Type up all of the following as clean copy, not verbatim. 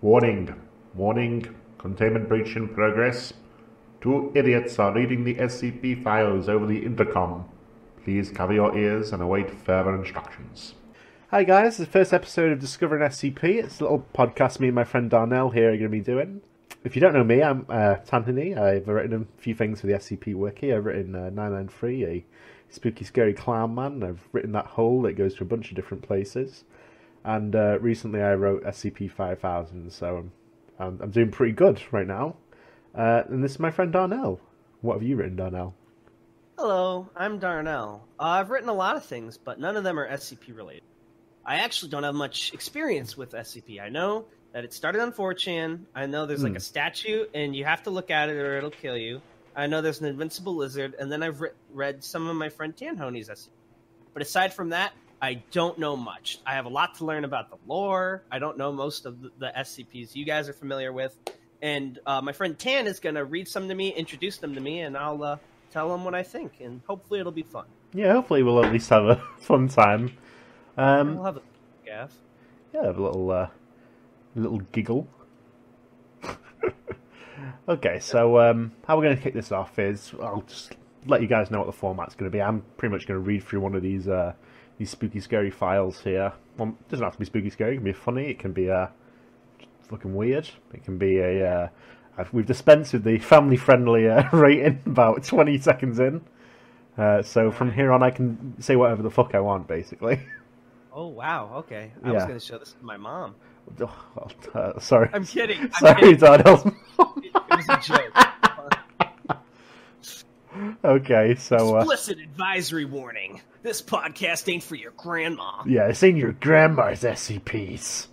Warning. Warning. Containment breach in progress. Two idiots are reading the SCP files over the intercom. Please cover your ears and await further instructions. Hi guys, this is the first episode of Discovering SCP. It's a little podcast me and my friend Darnell here are going to be doing. If you don't know me, I'm Tanhony. I've written a few things for the SCP Wiki. I've written 993, a spooky scary clown man. I've written that hole that goes to a bunch of different places. And recently I wrote SCP-5000, so I'm doing pretty good right now. And this is my friend Darnell. What have you written, Darnell? Hello, I'm Darnell. I've written a lot of things, but none of them are SCP related. I actually don't have much experience with SCP. I know that it started on 4chan. I know there's like a statue, and you have to look at it or it'll kill you. I know there's an invincible lizard, and then I've read some of my friend Tanhony's SCP. But aside from that, I don't know much. I have a lot to learn about the lore. I don't know most of the SCPs you guys are familiar with. And my friend Tan is going to read some to me, introduce them to me, and I'll tell them what I think. And hopefully it'll be fun. Yeah, hopefully we'll at least have a fun time. We'll have a gaff. Yeah, have a little giggle. Okay, so how we're going to kick this off is, I'll just let you guys know what the format's going to be. I'm pretty much going to read through one of these spooky scary files here. Well, it doesn't have to be spooky scary, it can be funny, it can be fucking weird, it can be we've dispensed with the family friendly rating about 20 seconds in. So from here on I can say whatever the fuck I want, basically. Oh, wow, okay. I was going to show this to my mom. Sorry. I'm kidding. Sorry, Darnell. It was a joke. Okay, so... Explicit advisory warning. This podcast ain't for your grandma. Yeah, it's in your grandma's SCPs.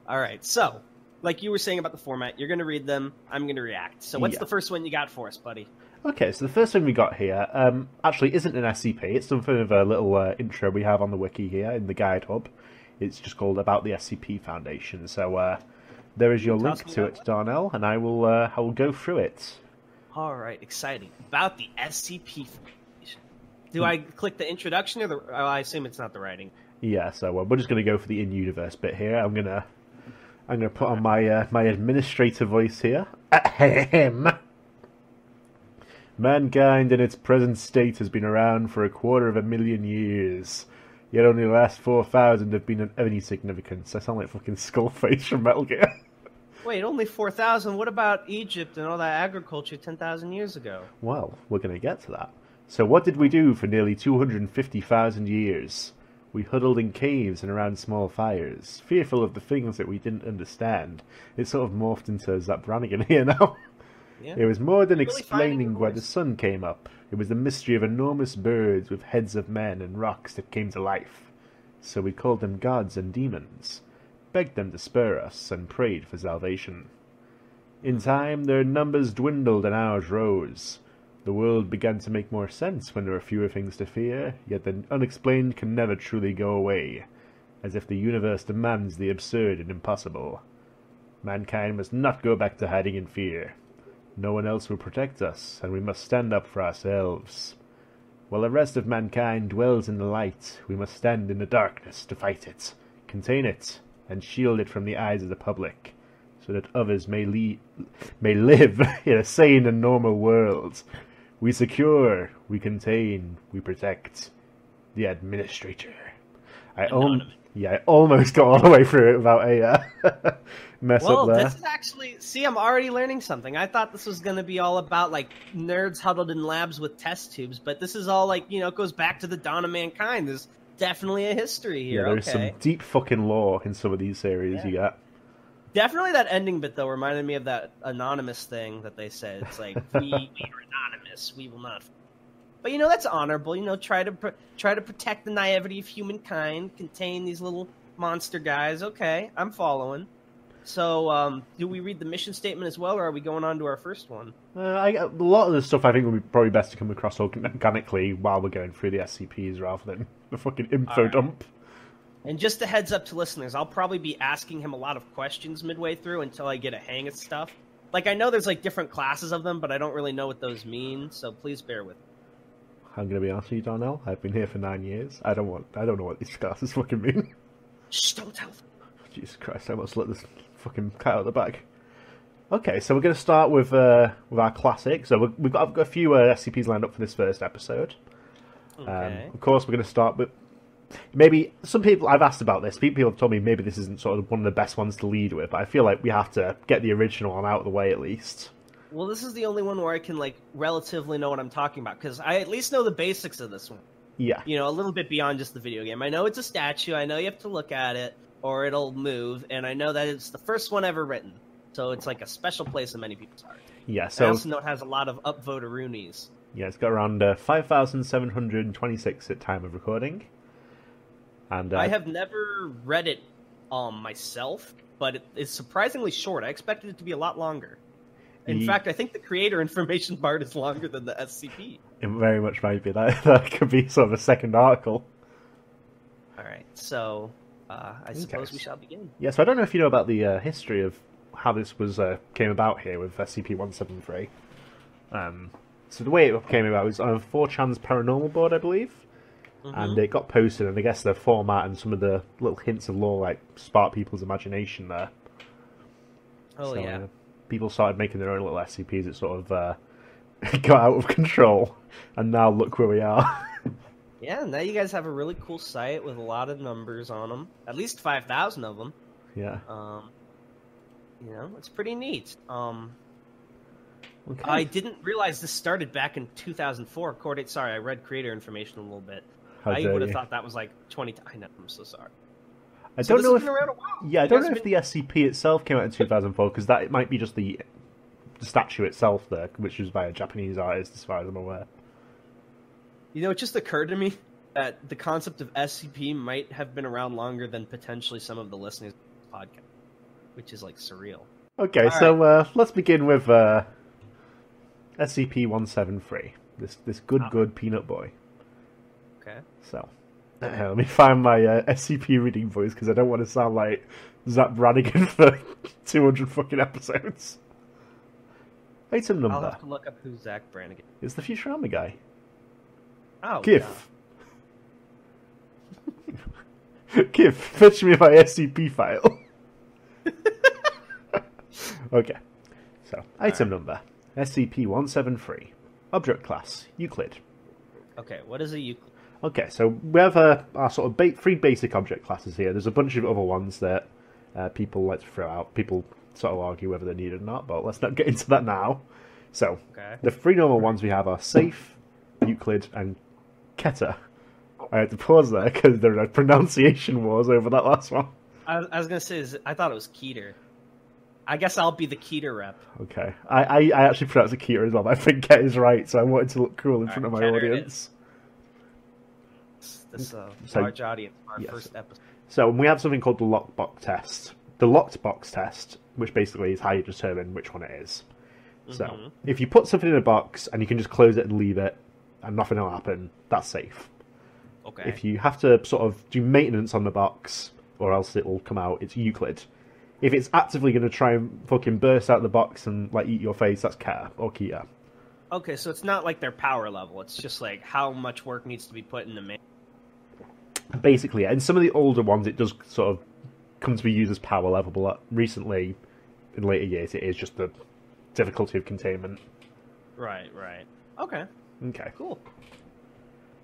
Alright, so, like you were saying about the format, you're going to read them, I'm going to react. So what's the first one you got for us, buddy? Okay, so the first thing we got here actually isn't an SCP. It's something of a little intro we have on the wiki here in the guide hub. It's just called About the SCP Foundation. So there is your link to it, Darnell, and I will go through it. All right, exciting. About the SCP Foundation. Do I click the introduction or the? Oh, I assume it's not the writing. Yeah, so we're just going to go for the in-universe bit here. I'm gonna put on my my administrator voice here. Ahem. Mankind in its present state has been around for 250,000 years. Yet only the last 4,000 have been of any significance. I sound like fucking Skullface from Metal Gear. Wait, only 4,000? What about Egypt and all that agriculture 10,000 years ago? Well, we're going to get to that. So what did we do for nearly 250,000 years? We huddled in caves and around small fires, fearful of the things that we didn't understand. It sort of morphed into Zap Brannigan here now. Yeah. It was more than explaining where the sun came up. It was the mystery of enormous birds with heads of men and rocks that came to life. So we called them gods and demons, begged them to spare us, and prayed for salvation. In time, their numbers dwindled and ours rose. The world began to make more sense when there were fewer things to fear, yet the unexplained can never truly go away, as if the universe demands the absurd and impossible. Mankind must not go back to hiding in fear. No one else will protect us, and we must stand up for ourselves. While the rest of mankind dwells in the light, we must stand in the darkness to fight it, contain it, and shield it from the eyes of the public, so that others may live in a sane and normal world. We secure, we contain, we protect. The Administrator. I almost got all the way through it without a mess up there. Well, this is actually... See, I'm already learning something. I thought this was going to be all about, like, nerds huddled in labs with test tubes, but this is all, like, it goes back to the dawn of mankind. There's definitely a history here. Yeah, there's some deep fucking lore in some of these series you got. Definitely that ending bit, though, reminded me of that anonymous thing that they said. It's like, we are anonymous, we will not... But, that's honorable. Try to protect the naivety of humankind, contain these little monster guys. Okay, I'm following. So, do we read the mission statement as well, or are we going on to our first one? A lot of the stuff I think would be probably best to come across organically while we're going through the SCPs rather than the fucking info dump. And just a heads up to listeners, I'll probably be asking him a lot of questions midway through until I get a hang of stuff. Like, I know there's, like, different classes of them, but I don't really know what those mean, so please bear with me. I'm going to be honest with you, Darnell. I've been here for 9 years. I don't know what these classes fucking mean. Shh, don't tell them. Jesus Christ, I almost let this fucking cat out of the bag. Okay, so we're going to start with our classic. So we've got a few SCPs lined up for this first episode. Okay. Of course, we're going to start with... Maybe some people... I've asked about this. People have told me maybe this isn't sort of one of the best ones to lead with, but I feel like we have to get the original one out of the way at least. Well, this is the only one where I can, like, relatively know what I'm talking about, because I at least know the basics of this one. Yeah. You know, a little bit beyond just the video game. I know it's a statue, I know you have to look at it, or it'll move, and I know that it's the first one ever written. So it's like a special place in many people's hearts. Yeah, so... I also know it has a lot of upvote-a-roonies. Yeah, it's got around 5,726 at time of recording. And I have never read it myself, but it's surprisingly short. I expected it to be a lot longer. In fact, I think the creator information part is longer than the SCP. It very much might be. That could be sort of a second article. Alright, so I suppose we shall begin. Yeah, so I don't know if you know about the history of how this was came about here with SCP-173. So the way it came about was on 4chan's paranormal board, I believe. Mm-hmm. And it got posted, and I guess the format and some of the little hints of lore like sparked people's imagination there. Oh, so, yeah. People started making their own little SCPs. It sort of got out of control, and now look where we are. Yeah, now you guys have a really cool site with a lot of numbers on them. At least 5,000 of them. Yeah. You know, it's pretty neat. Okay. I didn't realize this started back in 2004. Sorry, I read creator information a little bit. I would have thought that was like 20... I know, I'm so sorry. I don't know if... Been around a while. Yeah, I don't know if the SCP itself came out in 2004, because it might be just the statue itself there, which was by a Japanese artist, as far as I'm aware. You know, it just occurred to me that the concept of SCP might have been around longer than potentially some of the listeners of the podcast, which is, like, surreal. Okay, so let's begin with SCP-173, this good peanut boy. Okay. So, let me find my SCP reading voice, because I don't want to sound like Zach Brannigan for 200 fucking episodes. Item number. I'll have to look up who's Zach Brannigan. It's the Futurama guy. Oh, GIF. Yeah. GIF, fetch me my SCP file. Okay. So, item number. SCP-173. Object class. Euclid. Okay, what is a Euclid? Okay, so we have our sort of 3 basic object classes here. There's a bunch of other ones that people like to throw out. People sort of argue whether they're needed or not, but let's not get into that now. So, the 3 normal ones we have are Safe, Euclid, and Keter. I had to pause there because there are pronunciation wars over that last one. I was going to say, I thought it was Keter. I guess I'll be the Keter rep. Okay. I actually pronounced it Keter as well, but I think Ket is right, so I wanted to look cool in front of my audience. This large audience, our first episode. So we have something called the lockbox test. The locked box test, which basically is how you determine which one it is. So, if you put something in a box and you can just close it and leave it, and nothing will happen, that's safe. Okay. If you have to sort of do maintenance on the box, or else it will come out, it's Euclid. If it's actively going to try and fucking burst out the box and like eat your face, that's Keter or Keter. Okay, so it's not like their power level. It's just like how much work needs to be put into maintenance. Basically, yeah. In some of the older ones, it does sort of come to be used as power level, but recently, in later years, it is just the difficulty of containment. Right. Okay. Cool.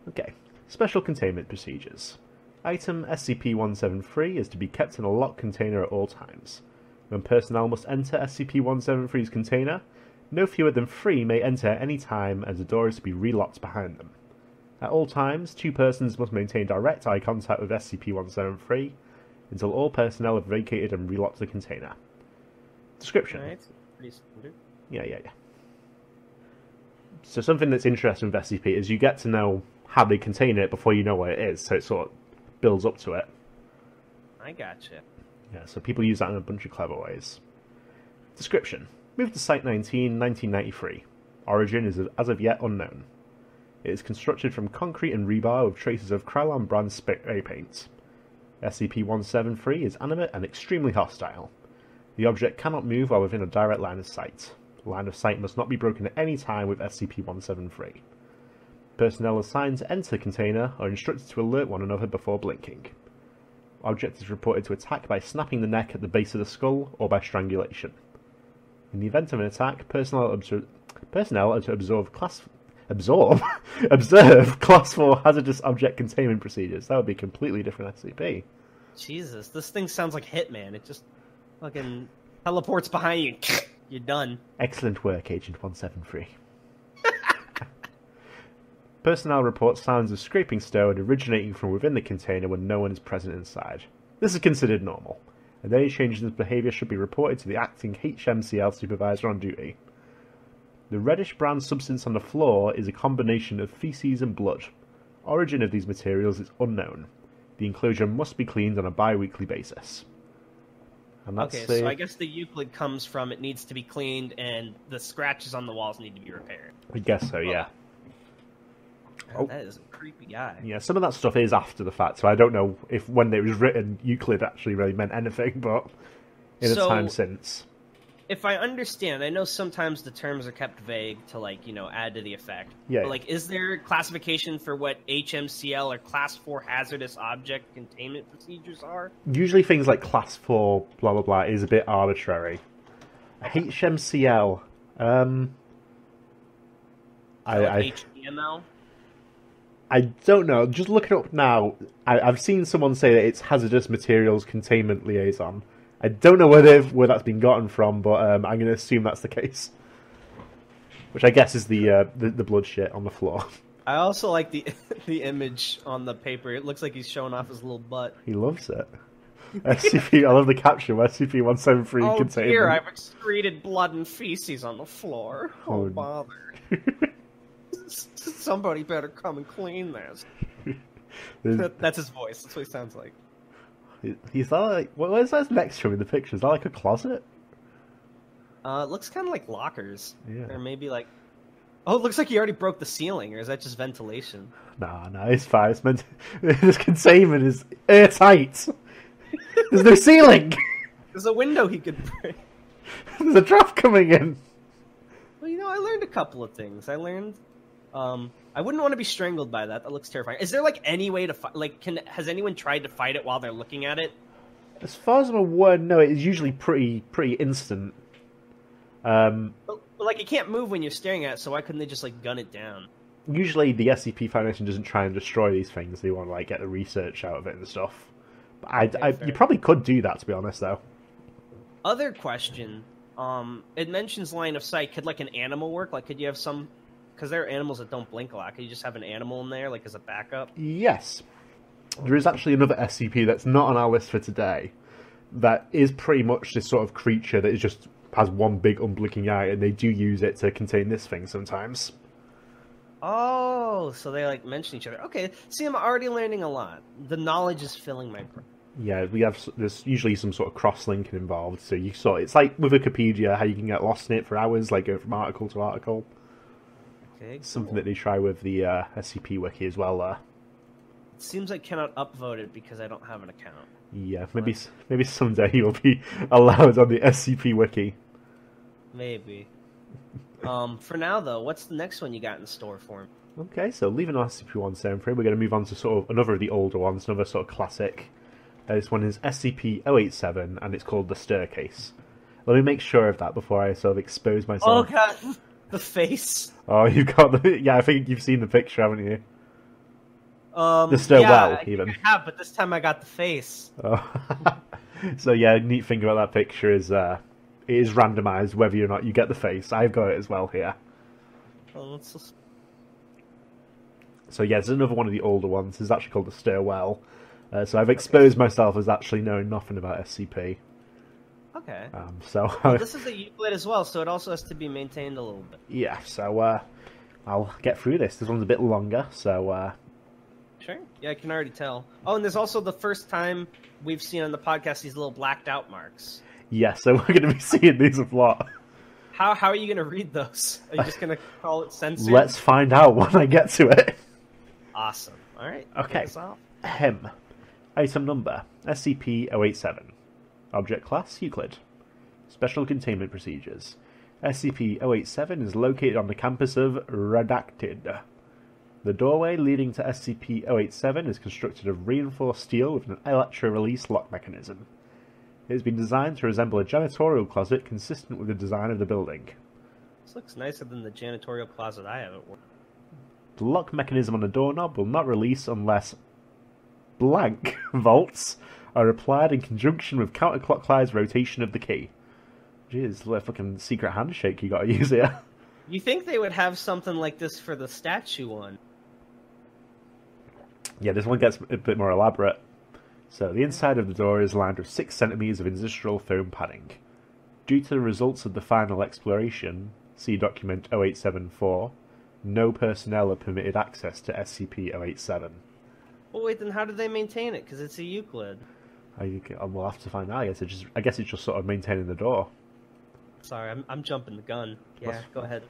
Okay. Special containment procedures. Item SCP-173 is to be kept in a locked container at all times. When personnel must enter SCP-173's container, no fewer than 3 may enter at any time, and the door is to be relocked behind them. At all times, 2 persons must maintain direct eye contact with SCP-173 until all personnel have vacated and relocked the container. Description. Right. Pretty standard. Yeah. So something that's interesting with SCP is you get to know how they contain it before you know what it is, so it sort of builds up to it. I gotcha. Yeah, so people use that in a bunch of clever ways. Description. Moved to Site-19, 1993. Origin is as of yet unknown. It is constructed from concrete and rebar with traces of Krylon brand spray paint. SCP-173 is animate and extremely hostile. The object cannot move while within a direct line of sight. The line of sight must not be broken at any time with SCP-173. Personnel assigned to enter the container are instructed to alert one another before blinking. object is reported to attack by snapping the neck at the base of the skull or by strangulation. In the event of an attack, personnel are to observe Class 4 hazardous object containment procedures. That would be a completely different SCP. Jesus, this thing sounds like Hitman. It just fucking teleports behind you. You're done. Excellent work, Agent 173. Personnel report sounds of scraping stone originating from within the container when no one is present inside. This is considered normal, and any changes in behaviour should be reported to the acting HMCL supervisor on duty. The reddish-brown substance on the floor is a combination of feces and blood. Origin of these materials is unknown. The enclosure must be cleaned on a bi-weekly basis. And that's okay, so I guess the Euclid comes from it needs to be cleaned and the scratches on the walls need to be repaired. I guess so, yeah. Oh. That is a creepy guy. Yeah, some of that stuff is after the fact, so I don't know if when it was written Euclid actually really meant anything, but in the time since. If I understand, I know sometimes the terms are kept vague to, like, you know, add to the effect. Yeah. But, like, is there classification for what HMCL or Class 4 hazardous object containment procedures are? Usually things like Class 4 blah blah blah is a bit arbitrary. HMCL, HTML? I don't know. Just look it up now. I've seen someone say that it's Hazardous Materials Containment Liaison. I don't know where that's been gotten from, but I'm going to assume that's the case. Which I guess is the blood shit on the floor. I also like the image on the paper. It looks like he's showing off his little butt. He loves it. SCP, I love the caption. SCP-173 containment. Oh dear, I've excreted blood and feces on the floor. Oh bother. Somebody better come and clean this. That's his voice. That's what he sounds like. He's like, what is that next to him in the picture? Is that like a closet? It looks kind of like lockers. Yeah. Or maybe like... Oh, it looks like he already broke the ceiling, or is that just ventilation? No, it's fine. It's meant to... This containment is airtight. There's no ceiling. There's a window he could break. There's a draft coming in. Well, you know, I learned a couple of things. I learned... I wouldn't want to be strangled by that. That looks terrifying. Is there, like, any way to fight? Like, has anyone tried to fight it while they're looking at it? As far as I'm aware, no. It is usually pretty instant. But, like, it can't move when you're staring at it, so why couldn't they just, like, gun it down? Usually the SCP Foundation doesn't try and destroy these things. They want to, like, get the research out of it and stuff. But you probably could do that, to be honest, though. Other question. It mentions line of sight. Could, like, an animal work? Like, could you have some... Because there are animals that don't blink a lot. Could you just have an animal in there, like, as a backup? Yes. There is actually another SCP that's not on our list for today that is pretty much this sort of creature that is just has one big unblinking eye, and they do use it to contain this thing sometimes. Oh, so they, like, mention each other. Okay, see, I'm already learning a lot. The knowledge is filling my brain. Yeah, there's usually some sort of cross-linking involved, so it's like with Wikipedia, how you can get lost in it for hours, like go from article to article. Okay, cool. Something that they try with the SCP Wiki as well. It seems I cannot upvote it because I don't have an account. Yeah, maybe someday you'll be allowed on the SCP Wiki. Maybe. For now, though, what's the next one you got in store for me? Okay, so leaving SCP-173, we're going to move on to sort of another of the older ones, another sort of classic. This one is SCP-087, and it's called the Staircase. Let me make sure of that before I sort of expose myself. Oh, God! The face. Oh, you've got the... Yeah, I think you've seen the picture, haven't you? The Stairwell, even. I have, but this time I got the face. Oh. So, yeah, neat thing about that picture is it is randomized whether or not you get the face. I've got it as well here. Oh, that's so... So, yeah, it's another one of the older ones. It's actually called the Stairwell. So I've exposed myself as actually knowing nothing about SCP. Okay. Well, this is a Euclid as well, so it also has to be maintained a little bit. Yeah, so I'll get through this. This one's a bit longer, so... Sure. Yeah, I can already tell. Oh, and there's also the first time we've seen on the podcast these little blacked out marks. Yeah, so we're going to be seeing these a lot. How are you going to read those? Are you just going to call it censored? Let's find out when I get to it. Awesome. All right. Okay. Item number, SCP-087. Object class, Euclid. Special containment procedures. SCP-087 is located on the campus of Redacted. The doorway leading to SCP-087 is constructed of reinforced steel with an electro-release lock mechanism. It has been designed to resemble a janitorial closet consistent with the design of the building. This looks nicer than the janitorial closet I have at work. The lock mechanism on the doorknob will not release unless blank volts are applied in conjunction with counterclockwise rotation of the key. Jeez, what a fucking secret handshake you gotta use here. You think they would have something like this for the statue one? Yeah, this one gets a bit more elaborate. So, the inside of the door is lined with 6 centimeters of industrial foam padding. Due to the results of the final exploration, see document 0874, no personnel are permitted access to SCP-087. Well, wait, then how did they maintain it? Because it's a Euclid. We'll have to find out. I guess it's just sort of maintaining the door. Sorry, I'm jumping the gun. Yeah, go ahead.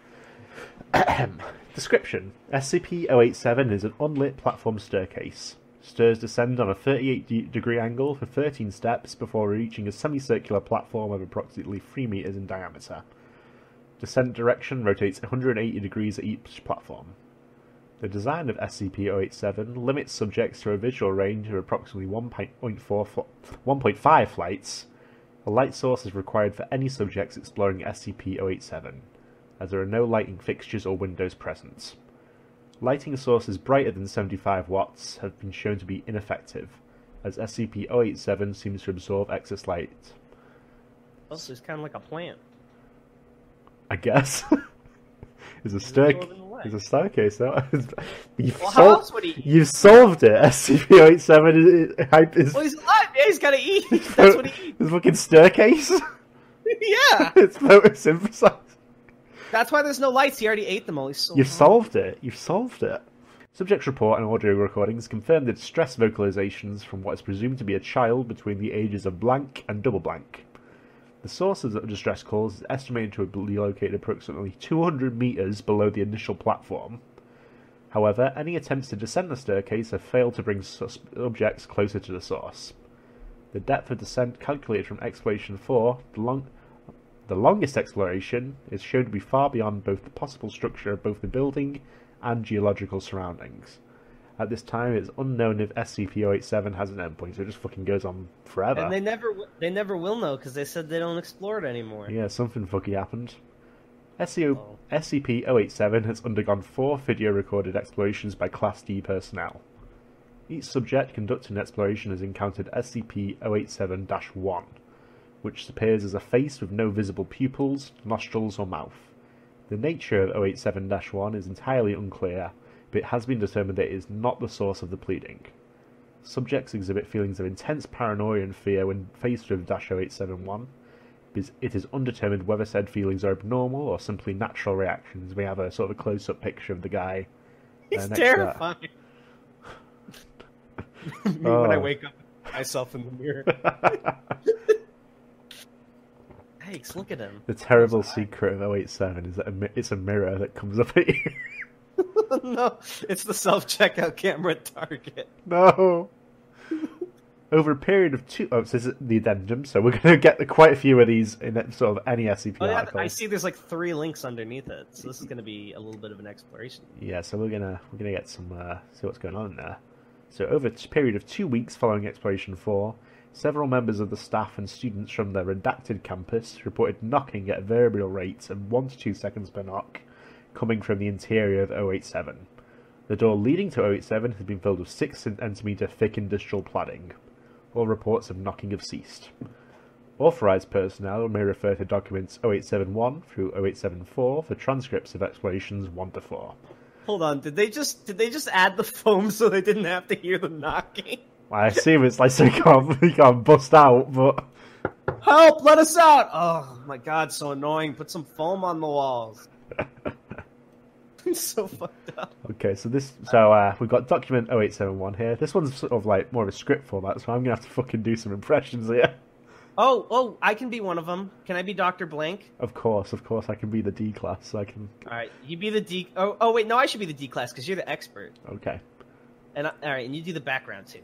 Description. SCP-087 is an unlit platform staircase. Stairs descend on a 38-degree angle for 13 steps before reaching a semicircular platform of approximately 3 meters in diameter. Descent direction rotates 180 degrees at each platform. The design of SCP-087 limits subjects to a visual range of approximately 1.5 flights. A light source is required for any subjects exploring SCP-087, as there are no lighting fixtures or windows present. Lighting sources brighter than 75 watts have been shown to be ineffective, as SCP-087 seems to absorb excess light. Oh, so it's kind of like a plant. I guess. There's a staircase, though. How else would he eat? You've solved it. SCP-087 is... Well, he's alive. Yeah, he's got to eat. That's what he eats. There's a fucking staircase. Yeah. It's photosynthesized. That's why there's no lights. He already ate them all. You've solved it. You've solved it. Subject's report and audio recordings confirm the distress vocalizations from what is presumed to be a child between the ages of blank and double blank. The source of the distress calls is estimated to be located approximately 200 meters below the initial platform. However, any attempts to descend the staircase have failed to bring subjects closer to the source. The depth of descent calculated from Exploration 4, the longest exploration, is shown to be far beyond both the possible structure of both the building and geological surroundings. At this time, it is unknown if SCP-087 has an endpoint, so it just fucking goes on forever. And they never will know, because they said they don't explore it anymore. Yeah, something fucky happened. SCP-087 has undergone 4 video-recorded explorations by Class D personnel. Each subject conducting an exploration has encountered SCP-087-1, which appears as a face with no visible pupils, nostrils, or mouth. The nature of 087-1 is entirely unclear, but it has been determined that it is not the source of the pleading. Subjects exhibit feelings of intense paranoia and fear when faced with -087-1. It is undetermined whether said feelings are abnormal or simply natural reactions. We have a sort of a close-up picture of the guy. He's terrifying. When I wake up myself in the mirror. Yikes, look at him. The terrible secret of 087 is that it's a mirror that comes up at you. No, it's the self-checkout camera at Target. No. Over a period of 2... Oh, so this is the addendum, so we're going to get quite a few of these in sort of any SCP article. I see there's like 3 links underneath it, so this is going to be a little bit of an exploration. Yeah, so we're gonna get some... see what's going on in there. So over a period of 2 weeks following Exploration 4, several members of the staff and students from the redacted campus reported knocking at variable rates of 1 to 2 seconds per knock, coming from the interior of 087. The door leading to 087 has been filled with 6 cm thick industrial cladding. All reports of knocking have ceased. Authorized personnel may refer to documents 0871 through 0874 for transcripts of explorations 1 to 4. Hold on, did they just add the foam so they didn't have to hear the knocking? I assume it's like so you can't bust out, but... Help! Let us out! Oh my god, so annoying. Put some foam on the walls. It's so fucked up. Okay, so we've got document 0871 here. This one's sort of like more of a script format, so I'm gonna have to fucking do some impressions here. Oh, I can be one of them. Can I be Dr. Blank? Of course, I can be the D class, so I can... Alright, you be the D... Oh, wait, no, I should be the D class, because you're the expert. Okay. Alright, and you do the background, too.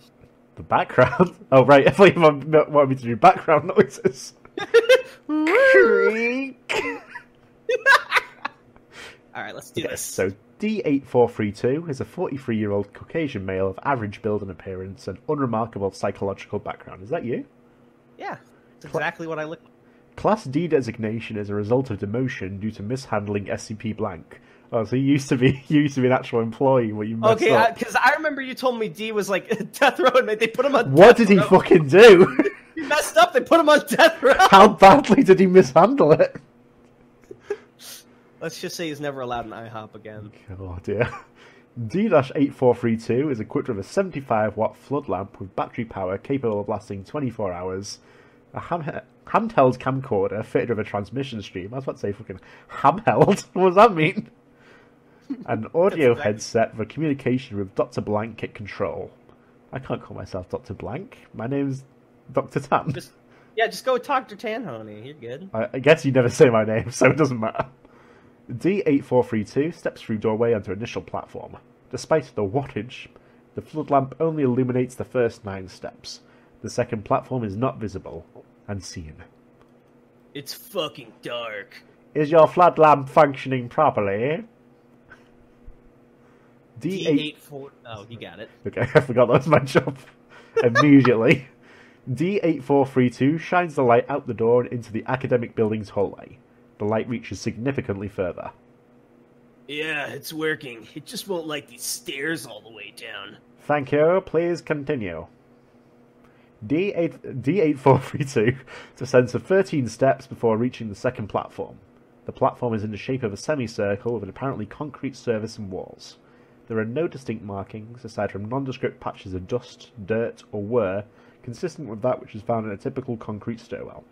The background? Oh, right, I thought you wanted me to do background noises. Creak! Alright, let's do this. So, D8432 is a 43-year-old Caucasian male of average build and appearance and unremarkable psychological background. Is that you? Yeah, it's exactly what I look like. Class D designation is a result of demotion due to mishandling SCP blank. Oh, so you used to be an actual employee when you messed up. Okay, because I remember you told me D was like death row, and they put him on death row. What did he fucking do? He messed up, they put him on death row. How badly did he mishandle it? Let's just say he's never allowed an IHOP again. Oh dear. D-8432 is equipped with a 75-watt flood lamp with battery power capable of lasting 24 hours, a handheld camcorder fitted with a transmission stream. I was about to say fucking handheld. What does that mean? An audio headset for communication with Dr. Blank at control. I can't call myself Dr. Blank. My name's Dr. Tan. Just go talk to Tanhony. You're good. I guess you never say my name, so it doesn't matter. D-8432 steps through doorway onto initial platform. Despite the wattage, the flood lamp only illuminates the first 9 steps. The second platform is not visible and seen. It's fucking dark. Is your flood lamp functioning properly? D84... Oh, you got it. Okay, I forgot that was my job. Immediately. D-8432 shines the light out the door and into the academic building's hallway. The light reaches significantly further. Yeah, it's working. It just won't like these stairs all the way down. Thank you. Please continue. D-8432 descends for 13 steps before reaching the second platform. The platform is in the shape of a semicircle with an apparently concrete surface and walls. There are no distinct markings, aside from nondescript patches of dust, dirt, or whir, consistent with that which is found in a typical concrete stairwell.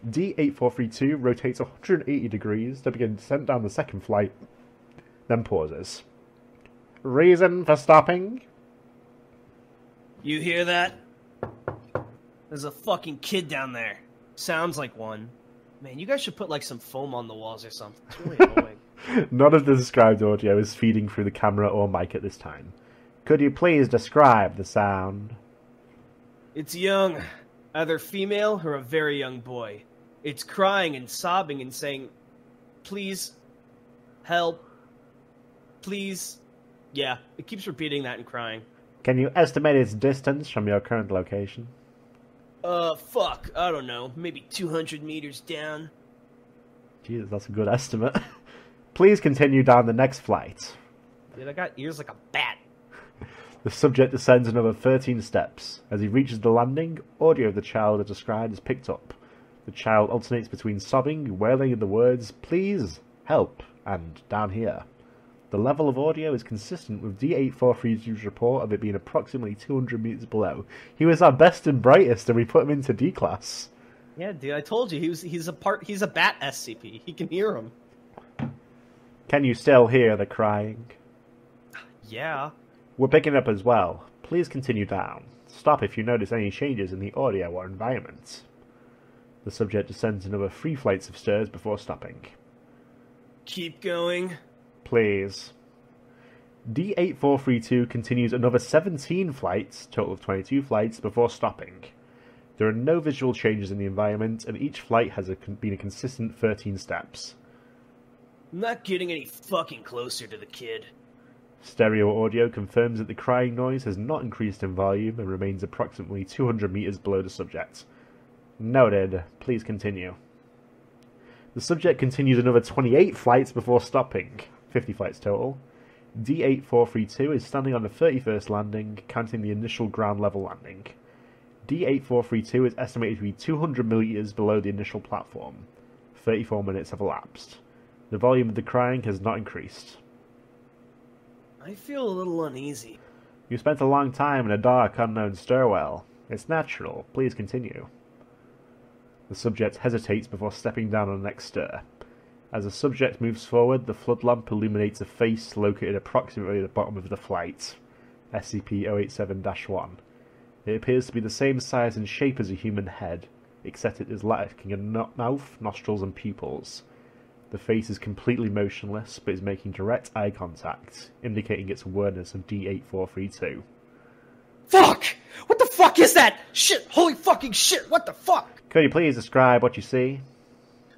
D-8432 rotates 180 degrees to begin descent down the second flight, then pauses. Reason for stopping? You hear that? There's a fucking kid down there. Sounds like one. Man, you guys should put like some foam on the walls or something. It's really annoying. None of the described audio is feeding through the camera or mic at this time. Could you please describe the sound? It's young. Either female or a very young boy. It's crying and sobbing and saying, please, help, please. Yeah, it keeps repeating that and crying. Can you estimate its distance from your current location? Fuck, I don't know. Maybe 200 meters down. Jesus, that's a good estimate. Please continue down the next flight. Dude, I got ears like a bat. The subject descends another 13 steps. As he reaches the landing, audio of the child as described is picked up. The child alternates between sobbing, wailing the words, please, help, and down here. The level of audio is consistent with D-8432's report of it being approximately 200 meters below. He was our best and brightest, and we put him into D class. Yeah, dude, I told you, he's a bat SCP. He can hear him. Can you still hear the crying? Yeah. We're picking up as well. Please continue down. Stop if you notice any changes in the audio or environment. The subject descends another 3 flights of stairs before stopping. Keep going. Please. D-8432 continues another 17 flights, total of 22 flights, before stopping. There are no visual changes in the environment, and each flight has been a consistent 13 steps. I'm not getting any fucking closer to the kid. Stereo audio confirms that the crying noise has not increased in volume and remains approximately 200 meters below the subject. Noted. Please continue. The subject continues another 28 flights before stopping. 50 flights total. D-8432 is standing on the 31st landing, counting the initial ground level landing. D-8432 is estimated to be 200 meters below the initial platform. 34 minutes have elapsed. The volume of the crying has not increased. I feel a little uneasy. You spent a long time in a dark, unknown stairwell. It's natural. Please continue. The subject hesitates before stepping down on the next stair. As the subject moves forward, the flood lamp illuminates a face located approximately at the bottom of the flight. SCP-087-1. It appears to be the same size and shape as a human head, except it is lacking a mouth, nostrils, and pupils. The face is completely motionless, but is making direct eye contact, indicating its awareness of D-8432. Fuck! What the fuck is that? Shit! Holy fucking shit! What the fuck? Could you please describe what you see?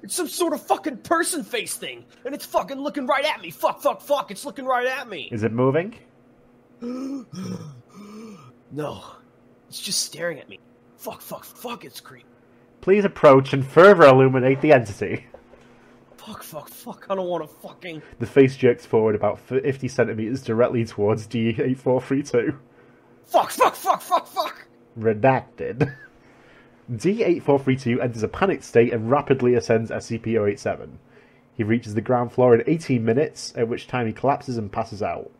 It's some sort of fucking person face thing, and it's fucking looking right at me. Fuck, fuck, fuck, it's looking right at me. Is it moving? No, it's just staring at me. Fuck, fuck, fuck, it's creepy. Please approach and further illuminate the entity. Fuck, fuck, fuck, I don't want to fucking... The face jerks forward about 50 centimeters directly towards D8432. Fuck, fuck, fuck, fuck, fuck! Redacted. D8432 enters a panicked state and rapidly ascends SCP-087. He reaches the ground floor in 18 minutes, at which time he collapses and passes out.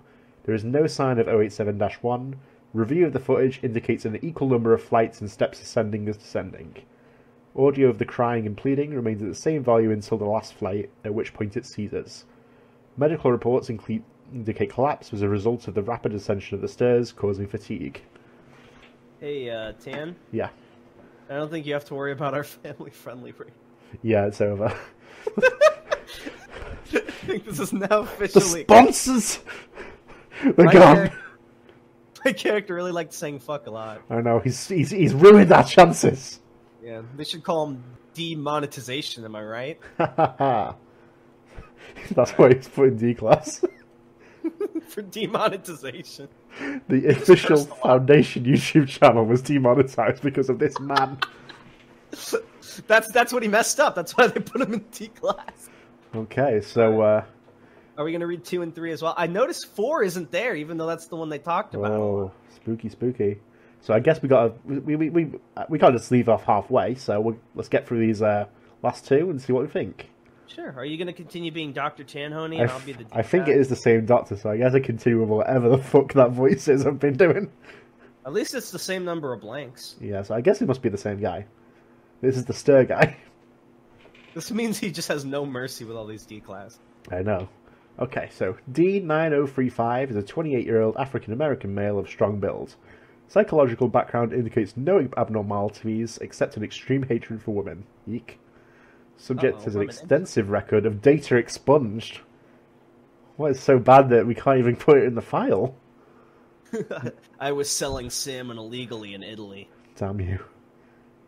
There is no sign of 087-1. Review of the footage indicates an equal number of flights and steps ascending as descending. Audio of the crying and pleading remains at the same volume until the last flight, at which point it ceases. Medical reports indicate collapse was a result of the rapid ascension of the stairs, causing fatigue. Hey, Tan? Yeah. I don't think you have to worry about our family-friendly break. Yeah, it's over. I think this is now officially... The sponsors! They're gone. My character really liked saying fuck a lot. I know, he's ruined our chances. Yeah, they should call him demonetization, am I right? That's why he's put in D-class. For demonetization. The official Foundation YouTube channel was demonetized because of this man. That's what he messed up. That's why they put him in D-class. Okay, so... Are we going to read 2 and 3 as well? I noticed 4 isn't there, even though that's the one they talked about. Oh, spooky, spooky. So I guess we can't just leave off halfway. So let's get through these last 2 and see what we think. Sure. Are you going to continue being Dr. Tanhony and I'll be the I think it is the same doctor, so I guess I continue with whatever the fuck that voice is I've been doing. At least it's the same number of blanks. Yeah, so I guess it must be the same guy. This is the stir guy. This means he just has no mercy with all these D-class. I know. Okay, so D9035 is a 28-year-old African-American male of strong build. Psychological background indicates no abnormalities except an extreme hatred for women. Eek. Subject has an extensive record of data expunged. What is so bad that we can't even put it in the file? I was selling salmon illegally in Italy. Damn you.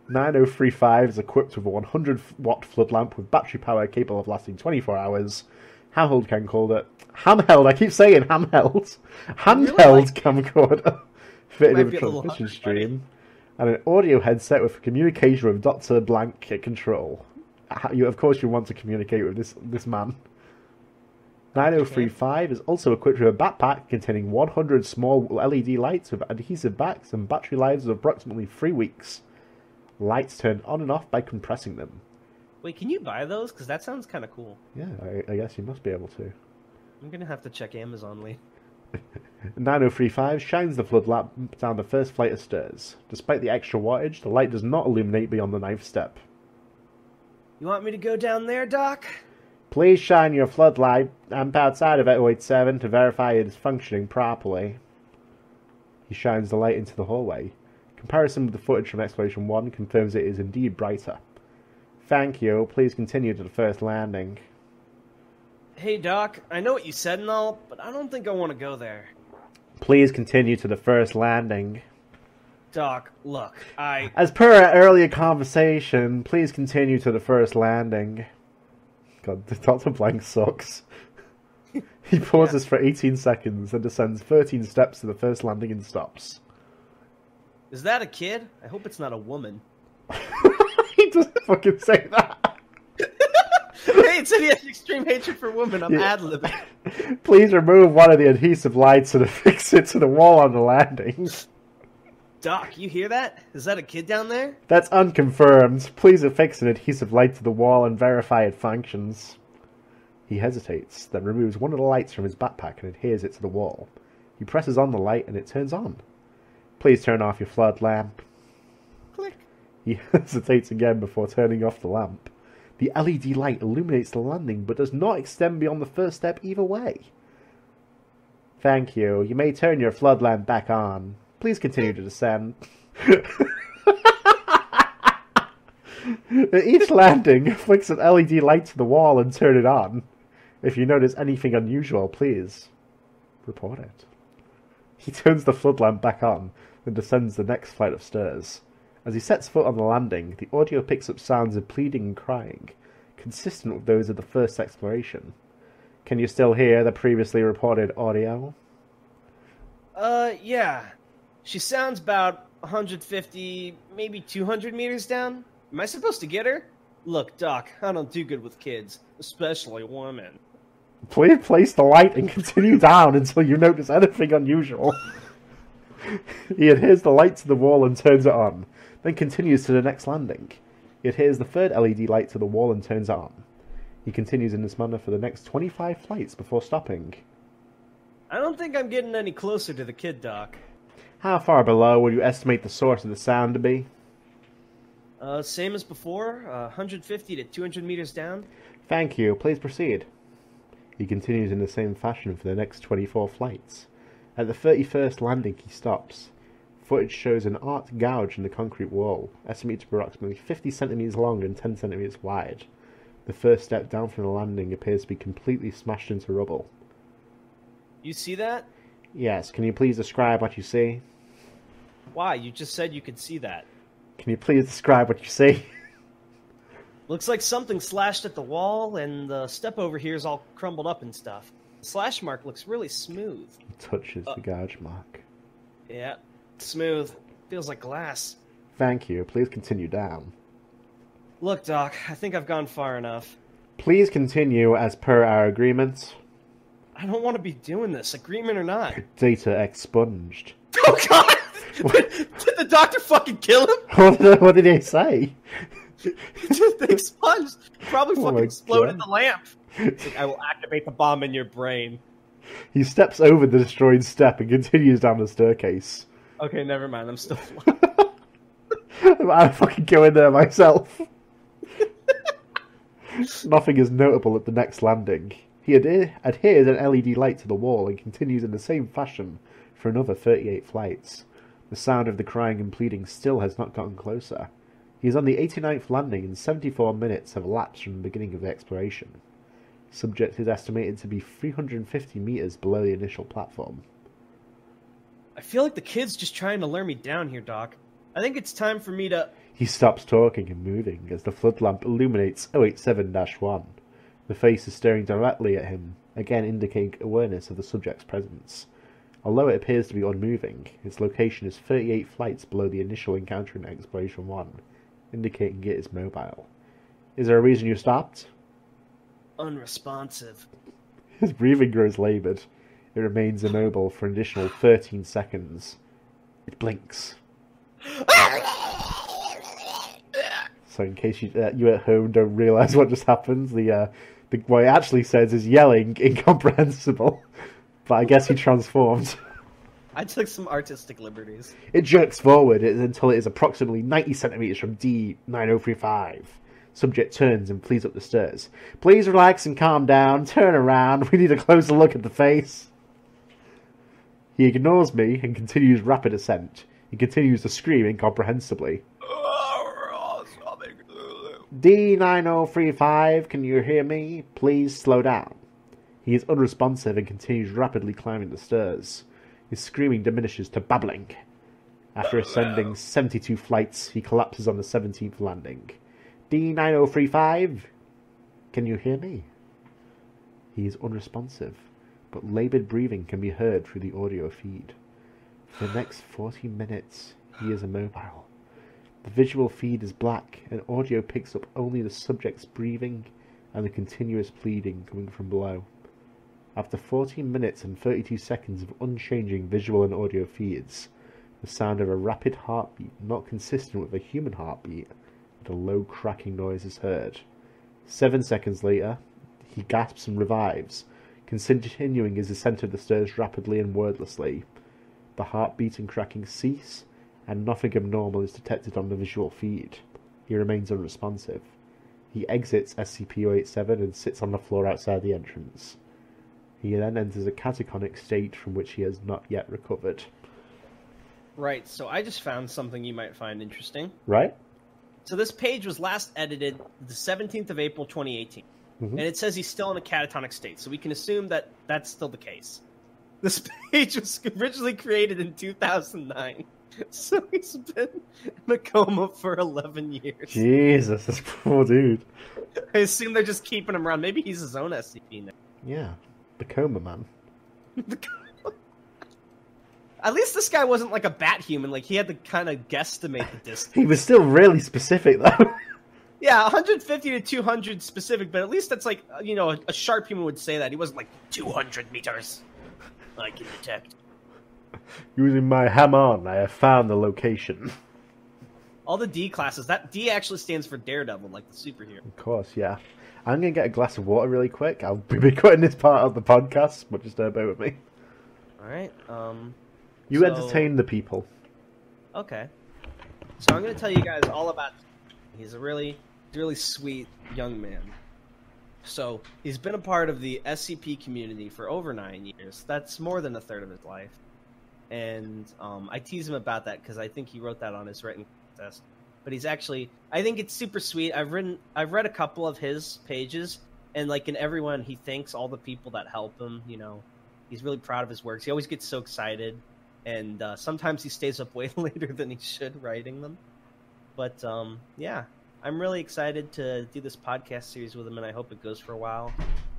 9035 is equipped with a 100-watt flood lamp with battery power capable of lasting 24 hours. Handheld camcorder. Handheld, I keep saying handheld. Handheld camcorder. Fitted with a transmission stream. And an audio headset with communication with Dr. Blank at control. Of course you want to communicate with this man. 9035 is also equipped with a backpack containing 100 small LED lights with adhesive backs and battery lives of approximately 3 weeks. Lights turn on and off by compressing them. Wait, can you buy those? Because that sounds kind of cool. Yeah, I guess you must be able to. I'm going to have to check Amazon later. 9035 shines the flood lamp down the first flight of stairs. Despite the extra wattage, the light does not illuminate beyond the 9th step. You want me to go down there, Doc? Please shine your floodlight lamp outside of 087 to verify it is functioning properly. He shines the light into the hallway. Comparison with the footage from Exploration 1 confirms it is indeed brighter. Thank you. Please continue to the first landing. Hey, Doc, I know what you said and all, but I don't think I want to go there. Please continue to the first landing. Doc, look, As per our earlier conversation, please continue to the first landing. God, Dr. Blank sucks. He pauses for 18 seconds and descends 13 steps to the first landing and stops. Is that a kid? I hope it's not a woman. He doesn't fucking say that. Hey, it said he has extreme hatred for women. I'm ad-libbing. Please remove one of the adhesive lights and affix it to the wall on the landing. Doc, you hear that? Is that a kid down there? That's unconfirmed. Please affix an adhesive light to the wall and verify it functions. He hesitates, then removes one of the lights from his backpack and adheres it to the wall. He presses on the light and it turns on. Please turn off your flood lamp. Click. He hesitates again before turning off the lamp. The LED light illuminates the landing, but does not extend beyond the first step either way. Thank you. You may turn your flood lamp back on. Please continue to descend. At each landing, fix an LED light to the wall and turn it on. If you notice anything unusual, please report it. He turns the flood lamp back on, then descends the next flight of stairs. As he sets foot on the landing, the audio picks up sounds of pleading and crying. consistent with those of the first exploration. Can you still hear the previously reported audio? Yeah. She sounds about 150, maybe 200 meters down. Am I supposed to get her? Look, Doc, I don't do good with kids, especially women. Please place the light and continue down until you notice anything unusual. He adheres the light to the wall and turns it on, then continues to the next landing. He adheres the third LED light to the wall and turns it on. He continues in this manner for the next 25 flights before stopping. I don't think I'm getting any closer to the kid, Doc. How far below would you estimate the source of the sound to be? Same as before, 150 to 200 meters down. Thank you. Please proceed. He continues in the same fashion for the next 24 flights. At the 31st landing, he stops. Footage shows an arced gouge in the concrete wall, estimated to be approximately 50 centimeters long and 10 centimeters wide. The first step down from the landing appears to be completely smashed into rubble. You see that? Yes, can you please describe what you see? Why? You just said you could see that. Can you please describe what you see? Looks like something slashed at the wall, and the step over here is all crumbled up and stuff. The slash mark looks really smooth. He touches the gouge mark. Yeah, smooth. Feels like glass. Thank you. Please continue down. Look, Doc, I think I've gone far enough. Please continue as per our agreement. I don't want to be doing this, agreement or not. Data expunged. Oh, God! Did the doctor fucking kill him? What did he say? Just expunged. Probably Oh fucking my exploded God. the lamp. It's like, I will activate the bomb in your brain. He steps over the destroyed step and continues down the staircase. Okay, never mind. I'm still... I'll fucking go in there myself. Nothing is notable at the next landing. He adheres an LED light to the wall and continues in the same fashion for another 38 flights. The sound of the crying and pleading still has not gotten closer. He is on the 89th landing and 74 minutes have elapsed from the beginning of the exploration. Subject is estimated to be 350 meters below the initial platform. I feel like the kid's just trying to lure me down here, Doc. I think it's time for me to... He stops talking and moving as the flood lamp illuminates 087-1. The face is staring directly at him, again indicating awareness of the subject's presence. Although it appears to be unmoving, its location is 38 flights below the initial encounter in Exploration 1, indicating it is mobile. Is there a reason you stopped? Unresponsive. His breathing grows laboured. It remains immobile for an additional 13 seconds. It blinks. So in case you at home don't realise what just happened, what it actually says is yelling incomprehensible. But I guess he transformed. I took some artistic liberties. It jerks forward until it is approximately 90 centimetres from D9035. Subject turns and flees up the stairs. Please relax and calm down. Turn around. We need a closer look at the face. He ignores me and continues rapid ascent. He continues to scream incomprehensibly. D9035, can you hear me? Please slow down. He is unresponsive and continues rapidly climbing the stairs. His screaming diminishes to babbling. After ascending 72 flights, he collapses on the 17th landing. D9035, can you hear me? He is unresponsive, but laboured breathing can be heard through the audio feed. For the next 40 minutes, he is immobile. The visual feed is black, and audio picks up only the subject's breathing and the continuous pleading coming from below. After 14 minutes and 32 seconds of unchanging visual and audio feeds, the sound of a rapid heartbeat not consistent with a human heartbeat and a low cracking noise is heard. 7 seconds later, he gasps and revives, continuing his ascent of the stairs rapidly and wordlessly. The heartbeat and cracking cease, and nothing abnormal is detected on the visual feed. He remains unresponsive. He exits SCP-087 and sits on the floor outside the entrance. He then enters a catatonic state from which he has not yet recovered. Right, so I just found something you might find interesting. Right? So this page was last edited the 17th of April, 2018. And it says he's still in a catatonic state, so we can assume that that's still the case. This page was originally created in 2009. So he's been in a coma for 11 years. Jesus, this poor dude. I assume they're just keeping him around. Maybe he's his own SCP now. Yeah, the Coma man. At least this guy wasn't like a bat human. Like, he had to kind of guesstimate the distance. He was still really specific, though. Yeah, 150 to 200 specific, but at least that's like, you know, a sharp human would say that. He wasn't like 200 meters. I can detect. Using my hammer, I have found the location. All the D classes, that D actually stands for Daredevil, like the superhero. Of course, yeah. I'm going to get a glass of water really quick. I'll be cutting this part of the podcast, but just bear with me. Alright, You entertain the people. Okay. So I'm going to tell you guys all about... He's a really sweet young man. So, he's been a part of the SCP community for over 9 years. That's more than a third of his life. And I tease him about that because I think he wrote that on his written contest. But he's actually... I think it's super sweet. I've read a couple of his pages, and like in every one, he thanks all the people that help him, you know. He's really proud of his works. He always gets so excited. And sometimes he stays up way later than he should writing them. But, yeah, I'm really excited to do this podcast series with him, and I hope it goes for a while.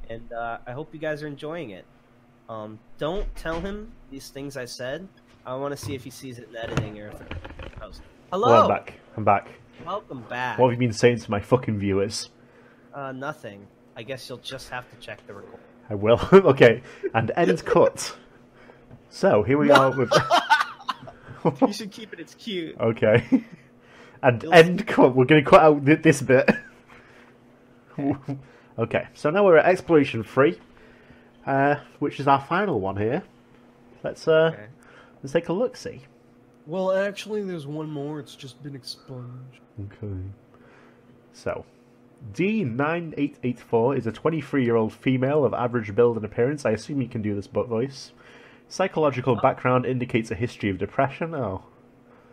And I hope you guys are enjoying it. Don't tell him these things I said. I want to see if he sees it in editing or if it's posted. Hello! Well, I'm back. Welcome back. What have you been saying to my fucking viewers? Nothing. I guess you'll just have to check the record. I will. Okay, and end cut. So, here we are with... You should keep it, it's cute. Okay. And end cut. We're going to cut out this bit. Okay, so now we're at Exploration 3, which is our final one here. Let's take a look-see. Well, actually, there's one more. It's just been expunged. Okay. So, D9884 is a 23-year-old female of average build and appearance. I assume you can do this butt voice. Psychological background indicates a history of depression. Oh.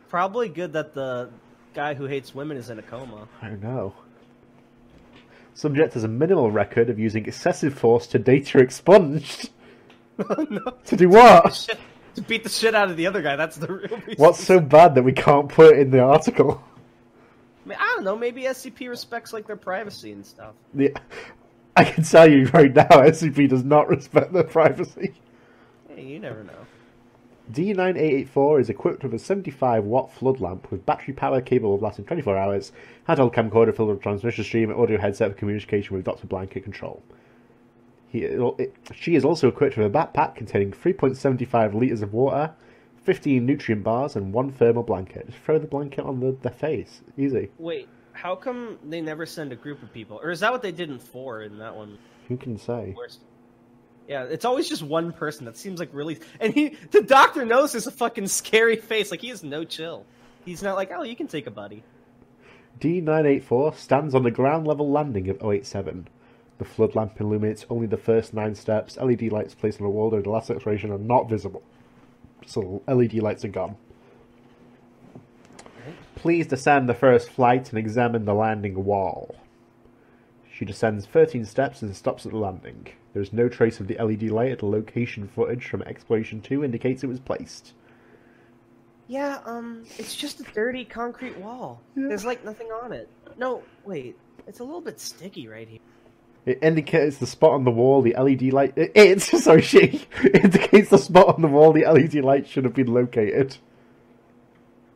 Probably good that the guy who hates women is in a coma. I don't know. Subject has a minimal record of using excessive force to data expunged. Oh, no. To do what? To beat the shit out of the other guy. That's the real reason. What's so bad that we can't put it in the article? I mean, I don't know. Maybe SCP respects like their privacy and stuff. Yeah, I can tell you right now, SCP does not respect their privacy. Hey, you never know. D9884 is equipped with a 75-watt flood lamp with battery power capable of lasting 24 hours, handheld camcorder filled with a transmission stream, and audio headset for communication with Dr. Blanket control. She is also equipped with a backpack containing 3.75 litres of water, 15 nutrient bars, and 1 thermal blanket. Just throw the blanket on their face. Easy. Wait, how come they never send a group of people? Or is that what they did in 4 in that one? Who can say? Worst. Yeah, it's always just one person. That seems like really... And the doctor knows there's a fucking scary face. Like, he has no chill. He's not like, oh, you can take a buddy. D984 stands on the ground level landing of 087. The flood lamp illuminates only the first 9 steps. LED lights placed on the wall during the last exploration are not visible. So LED lights are gone. Please descend the first flight and examine the landing wall. She descends 13 steps and stops at the landing. There is no trace of the LED light at the location. Footage from Exploration 2 indicates it was placed. Yeah, it's just a dirty concrete wall. Yeah. There's, like, nothing on it. No, wait. It's a little bit sticky right here. It indicates the spot on the wall, the LED light... It indicates the spot on the wall the LED light should have been located.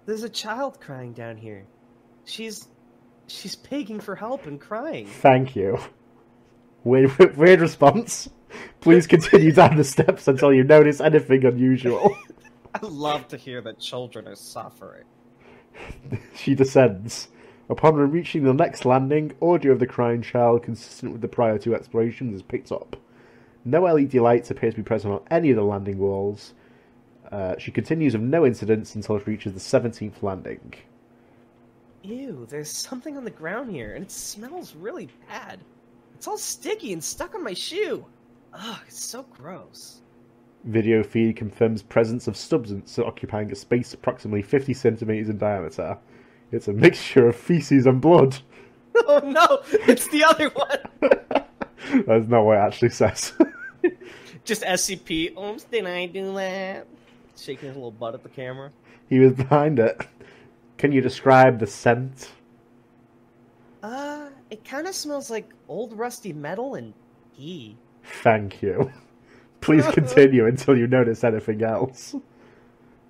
There's a child crying down here. She's begging for help and crying. Thank you. Weird response. Please continue down the steps until you notice anything unusual. I love to hear that children are suffering. She descends. Upon reaching the next landing, audio of the crying child consistent with the prior 2 explorations is picked up. No LED lights appear to be present on any of the landing walls. She continues with no incidents until it reaches the 17th landing. Ew, there's something on the ground here, and it smells really bad. It's all sticky and stuck on my shoe. Ugh, it's so gross. Video feed confirms presence of substance occupying a space approximately 50 centimeters in diameter. It's a mixture of feces and blood. Oh no, it's the other one. That's not what it actually says. Just SCP. Oops, did I do that? Shaking his little butt at the camera. He was behind it. Can you describe the scent? It kind of smells like old rusty metal and pee. Thank you. Please continue until you notice anything else.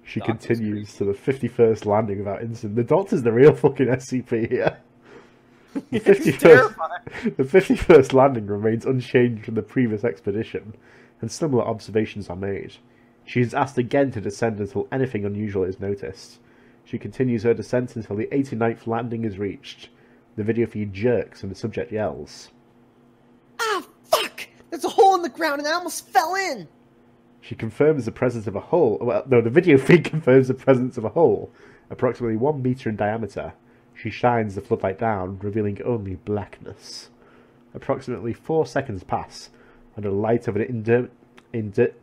She Doctor's continues to the 51st landing without incident. The Doctor's the real fucking SCP here. The 51st landing remains unchanged from the previous expedition, and similar observations are made. She is asked again to descend until anything unusual is noticed. She continues her descent until the 89th landing is reached. The video feed jerks and the subject yells. Ah, fuck! There's a hole in the ground and I almost fell in! She confirms the presence of a hole. Well, no, the video feed confirms the presence of a hole, approximately 1 meter in diameter. She shines the floodlight down, revealing only blackness. Approximately 4 seconds pass, under the light of an indeterminate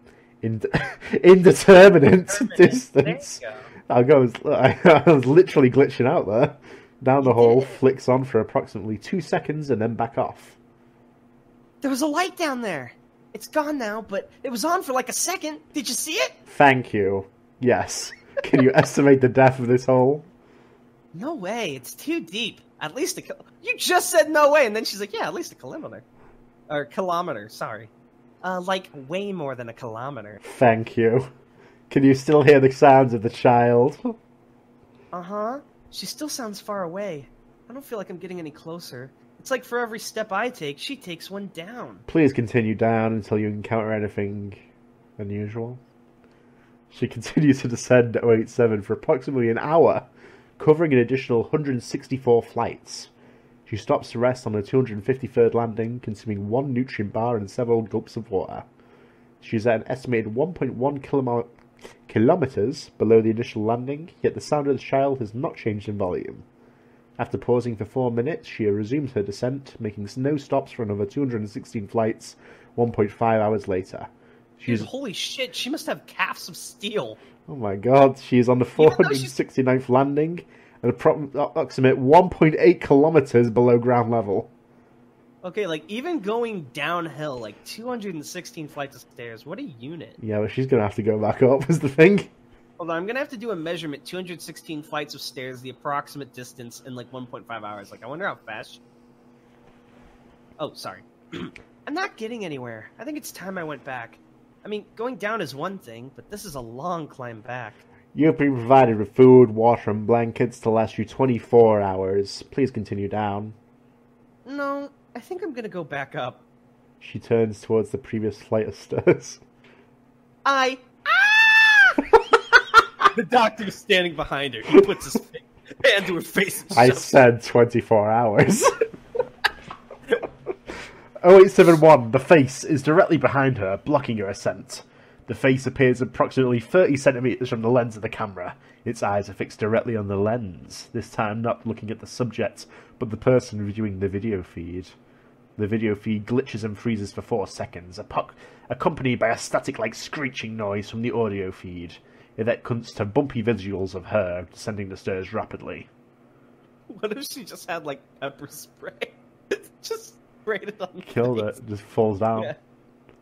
distance. I was literally glitching out there. Down the hole, flicks on for approximately 2 seconds and then back off. There was a light down there. It's gone now, but it was on for like a second. Did you see it? Thank you. Yes. Can you estimate the depth of this hole? No way. It's too deep. At least a... You just said no way, and then she's like, yeah, at least a kilometer. Or kilometer, sorry. Like, way more than a kilometer. Thank you. Can you still hear the sounds of the child? Uh-huh. She still sounds far away. I don't feel like I'm getting any closer. It's like for every step I take, she takes one down. Please continue down until you encounter anything unusual. She continues to descend 087 for approximately an hour, covering an additional 164 flights. She stops to rest on the 253rd landing, consuming 1 nutrient bar and several gulps of water. She is at an estimated 1.1 kilometers below the initial landing, yet the sound of the child has not changed in volume. After pausing for 4 minutes, she resumes her descent, making no stops for another 216 flights 1.5 hours later. Dude, holy shit, she must have calves of steel. Oh my god, she is on the 469th landing, an approximate 1.8 kilometers below ground level. Okay, like, even going downhill, like 216 flights of stairs, what a unit. Yeah, but she's gonna have to go back up, is the thing. Hold on, I'm gonna have to do a measurement, 216 flights of stairs, the approximate distance in like 1.5 hours. Like, I wonder how fast she... Oh, sorry. I'm not getting anywhere. I think it's time I went back. I mean, going down is one thing, but this is a long climb back. You've been provided with food, water, and blankets to last you 24 hours. Please continue down. No, I think I'm gonna go back up. She turns towards the previous flight of stairs. The doctor's standing behind her. He puts his hand to her face and I said 24 hours. 0871, the face is directly behind her, blocking her ascent. The face appears approximately 30 centimeters from the lens of the camera. Its eyes are fixed directly on the lens, this time not looking at the subject, but the person viewing the video feed. The video feed glitches and freezes for 4 seconds, accompanied by a static-like screeching noise from the audio feed. It then cuts to bumpy visuals of her descending the stairs rapidly. What if she just had, like, pepper spray? Just sprayed it on the Killed face. it, just falls down. Yeah.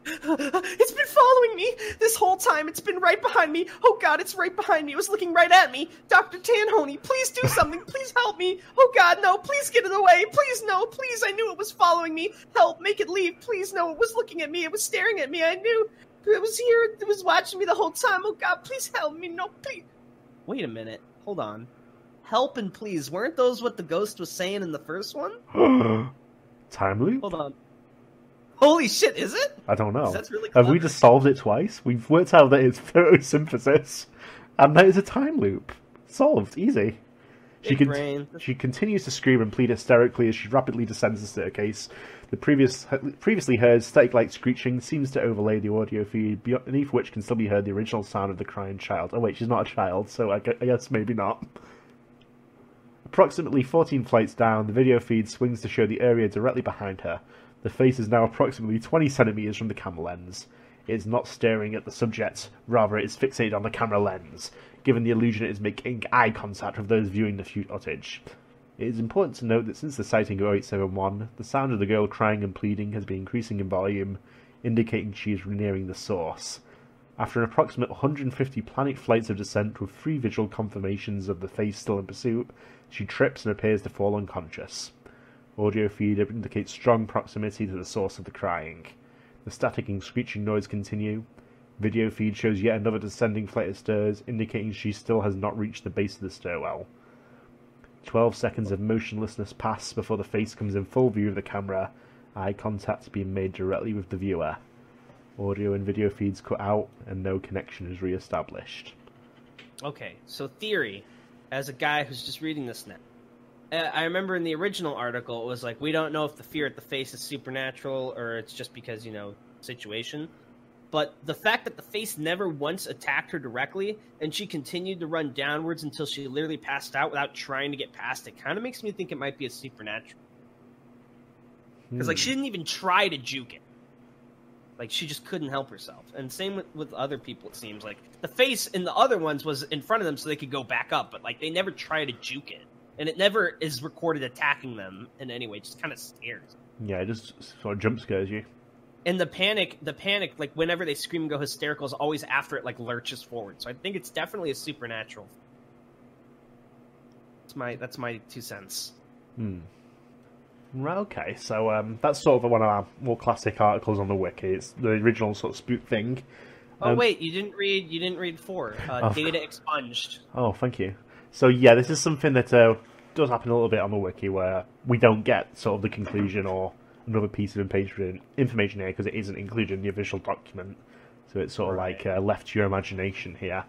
It's been following me this whole time. It's been right behind me. Oh god, it's right behind me. It was looking right at me. Dr. Tanhony, please do something. Please help me. Oh god, no. Please get it away. Please, no. Please, I knew it was following me. Help, make it leave. Please, no. It was looking at me. It was staring at me. I knew it was here. It was watching me the whole time. Oh god, please help me. No, please. Wait a minute. Hold on. Help and please. Weren't those what the ghost was saying in the first one? Time loop? Hold on. Holy shit, is it? I don't know. That's really Have clever. we just solved it twice? We've worked out that it's photosynthesis, and that is a time loop. Solved. Easy. She continues to scream and plead hysterically as she rapidly descends the staircase. The previously heard static-like screeching seems to overlay the audio feed, beneath which can still be heard the original sound of the crying child. Oh wait, she's not a child, so I guess maybe not. Approximately 14 flights down, the video feed swings to show the area directly behind her. The face is now approximately 20 centimeters from the camera lens. It is not staring at the subject, rather it is fixated on the camera lens, giving the illusion it is making eye contact with those viewing the footage. It is important to note that since the sighting of 0871, the sound of the girl crying and pleading has been increasing in volume, indicating she is nearing the source. After an approximate 150 planet flights of descent with 3 visual confirmations of the face still in pursuit, she trips and appears to fall unconscious. Audio feed indicates strong proximity to the source of the crying. The static and screeching noise continue. Video feed shows yet another descending flight of stairs, indicating she still has not reached the base of the stairwell. 12 seconds of motionlessness pass before the face comes in full view of the camera, eye contact being made directly with the viewer. Audio and video feeds cut out, and no connection is re-established. Okay, so theory, as a guy who's just reading this now. I remember in the original article, it was like, we don't know if the fear at the face is supernatural or it's just because, situation. But the fact that the face never once attacked her directly, and she continued to run downwards until she literally passed out without trying to get past it, kind of makes me think it might be a supernatural. Because, she didn't even try to juke it. She just couldn't help herself. And same with other people, it seems. The face in the other ones was in front of them so they could go back up, but, they never try to juke it. And it never is recorded attacking them in any way. It just kind of scares them. Yeah, it just sort of jump scares you. And the panic, whenever they scream and go hysterical, is always after it, lurches forward. So I think it's definitely a supernatural. That's my 2 cents. Right, okay. So that's sort of one of our more classic articles on the wiki. It's the original sort of spook thing. Oh wait, you didn't read 4. Data expunged. Oh, thank you. So yeah, this is something that does happen a little bit on the wiki where we don't get sort of the conclusion or another piece of information here because it isn't included in the official document. So it's sort of left to your imagination here.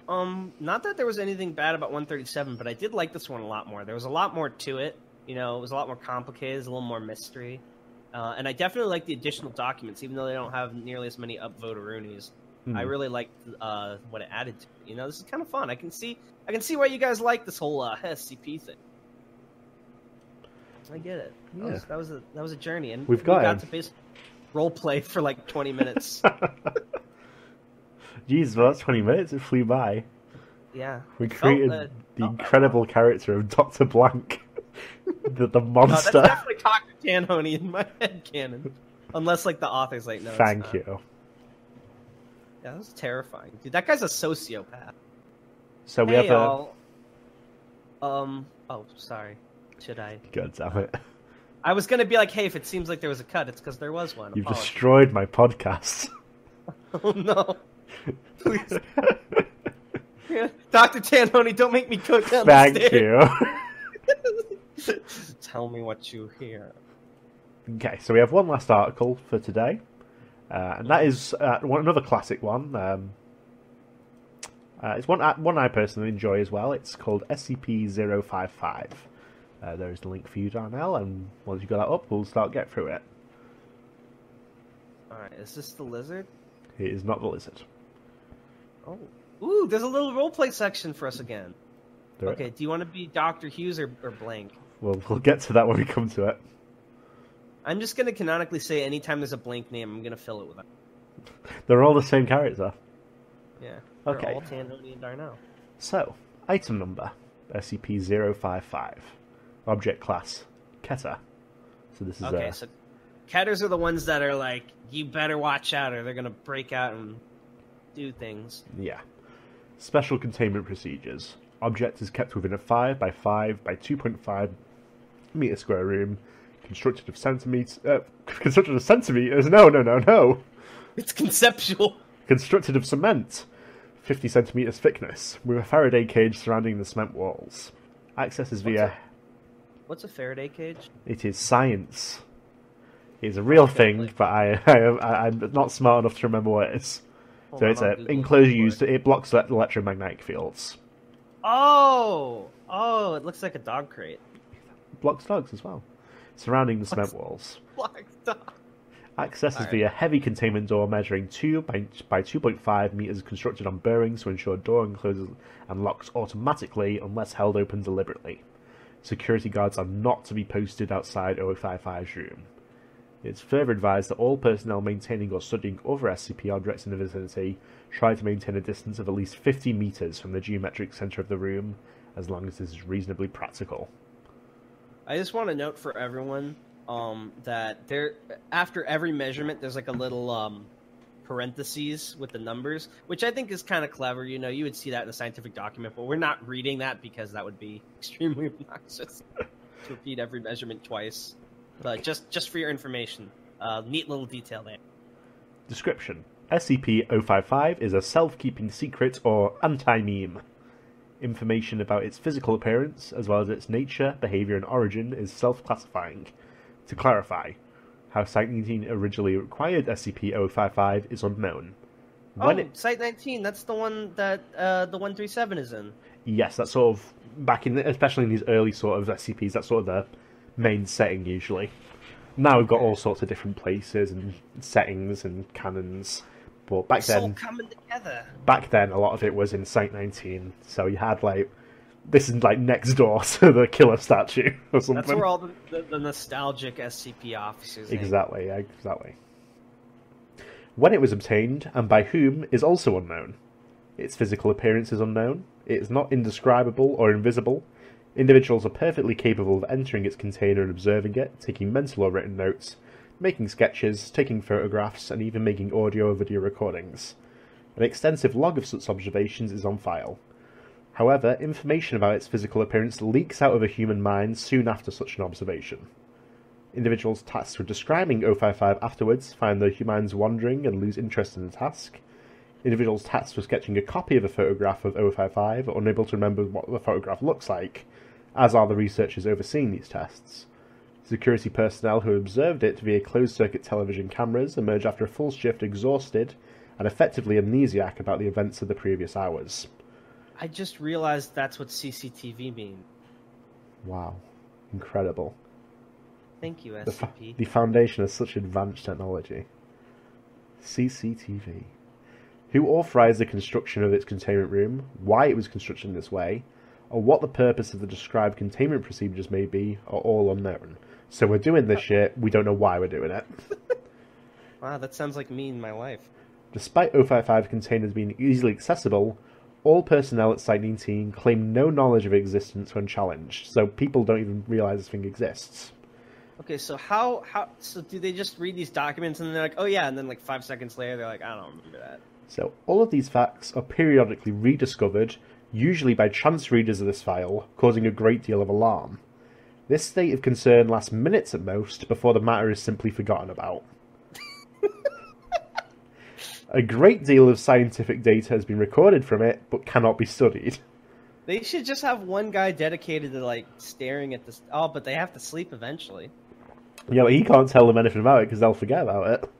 Not that there was anything bad about 137, but I did like this one a lot more. There was a lot more to it. It was a lot more complicated. There's a little more mystery. And I definitely like the additional documents, even though they don't have nearly as many upvote-a-roonies. I really liked what it added to it. This is kind of fun. I can see why you guys like this whole SCP thing. I get it. Yeah. That was a journey, and we got to basically role play for 20 minutes. Jeez, well, that's 20 minutes. It flew by. Yeah. We created the incredible character of Dr. Blank, the monster. No, that's definitely Dr. Tanhony in my head canon, unless the author's no. Thank you. Yeah, that was terrifying, dude. That guy's a sociopath. So we have y'all. Oh, sorry. Should I? God damn it. I was gonna be like, hey, if it seems like there was a cut, it's because there was one. You've destroyed my podcast. Oh, no. Please. Yeah. Dr. Tanhony, don't make me cook down Thank the you. Tell me what you hear. Okay, so we have one last article for today. And that is another classic one. It's one I personally enjoy as well. It's called SCP-055. There is the link for you, Darnell, and once you've got that up, we'll start get through it. Alright, is this the lizard? It is not the lizard. Oh. Ooh, there's a little roleplay section for us again. Okay, do you want to be Dr. Hughes or Blank? We'll get to that when we come to it. I'm just going to canonically say anytime there's a blank name, I'm going to fill it with it. They're all the same character. Yeah. They're Okay. all Tanhony and Darnell. So, item number, SCP-055. Object class, Keter. So this is okay, so Ketters are the ones that are you better watch out or they're going to break out and do things. Yeah. Special containment procedures. Object is kept within a 5 by 5 by 2.5 meter square room. Constructed of centimeters. No. It's conceptual. Constructed of cement. 50 centimeters thickness, with a Faraday cage surrounding the cement walls. Access is via... What's a Faraday cage? It is science. It is a real thing, but I'm not smart enough to remember what it is. So it's an enclosure used... It blocks electromagnetic fields. Oh, it looks like a dog crate. Blocks dogs as well. Surrounding the cement walls. Blocks dogs. Access is via heavy containment door measuring 2 by 2.5 meters constructed on bearings to ensure door encloses and locks automatically unless held open deliberately. Security guards are not to be posted outside 055's room. It's further advised that all personnel maintaining or studying other SCP objects in the vicinity try to maintain a distance of at least 50 meters from the geometric center of the room, as long as this is reasonably practical. I just want to note for everyone that after every measurement, there's a little parentheses with the numbers, which I think is kind of clever. You would see that in a scientific document, but we're not reading that because that would be extremely obnoxious. to repeat every measurement twice. But just for your information, neat little detail there. Description. SCP-055 is a self-keeping secret or anti-meme. Information about its physical appearance, as well as its nature, behavior, and origin, is self-classifying. To clarify, how Site-19 originally required SCP-055 is unknown. Site-19, that's the one that the 137 is in. Yes, that's sort of, especially in these early sort of SCPs, that's sort of the main setting usually. Now we've got all sorts of different places and settings and canons. But back then, all coming together. Back then, a lot of it was in Site-19, so you had this is next door to the killer statue or something. That's where all the nostalgic SCP officers. Exactly. When it was obtained and by whom is also unknown. Its physical appearance is unknown. It is not indescribable or invisible. Individuals are perfectly capable of entering its container and observing it, taking mental or written notes, making sketches, taking photographs, and even making audio or video recordings. An extensive log of such observations is on file. However, information about its physical appearance leaks out of a human mind soon after such an observation. Individuals tasked with describing 055 afterwards find their minds wandering and lose interest in the task. Individuals tasked with sketching a copy of a photograph of 055 are unable to remember what the photograph looks like, as are the researchers overseeing these tests. Security personnel who observed it via closed-circuit television cameras emerge after a full shift exhausted and effectively amnesiac about the events of the previous hours. I just realized that's what CCTV means. Wow. Incredible. Thank you, SCP. The foundation of such advanced technology. CCTV. Who authorized the construction of its containment room, why it was constructed in this way, or what the purpose of the described containment procedures may be, are all unknown. So we're doing this shit, we don't know why we're doing it. Wow, that sounds like me in my life. Despite 055 containers being easily accessible, all personnel at Site-19 claim no knowledge of existence when challenged, so people don't even realize this thing exists. Okay, so so do they just read these documents and they're like, oh yeah, and then 5 seconds later they're like, I don't remember that. So all of these facts are periodically rediscovered, usually by chance readers of this file, causing a great deal of alarm. This state of concern lasts minutes at most before the matter is simply forgotten about. A great deal of scientific data has been recorded from it, but cannot be studied. They should just have one guy dedicated to staring at this. Oh, but they have to sleep eventually. Yeah, but he can't tell them anything about it because they'll forget about it.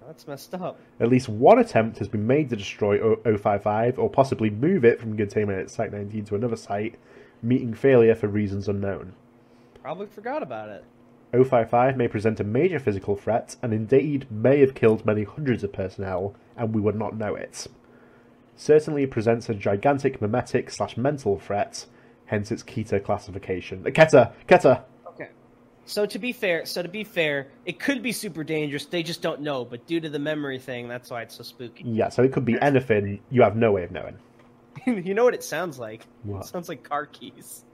That's messed up. At least one attempt has been made to destroy 055 or possibly move it from containment at Site-19 to another site, meeting failure for reasons unknown. Probably forgot about it. 055 may present a major physical threat and indeed may have killed many hundreds of personnel, and we would not know it. Certainly it presents a gigantic memetic/mental threat, hence its Keter classification. Keter! Okay. So to be fair, it could be super dangerous, they just don't know, but due to the memory thing, that's why it's so spooky. Yeah, so it could be anything, you have no way of knowing. You know what it sounds like? What? It sounds like car keys.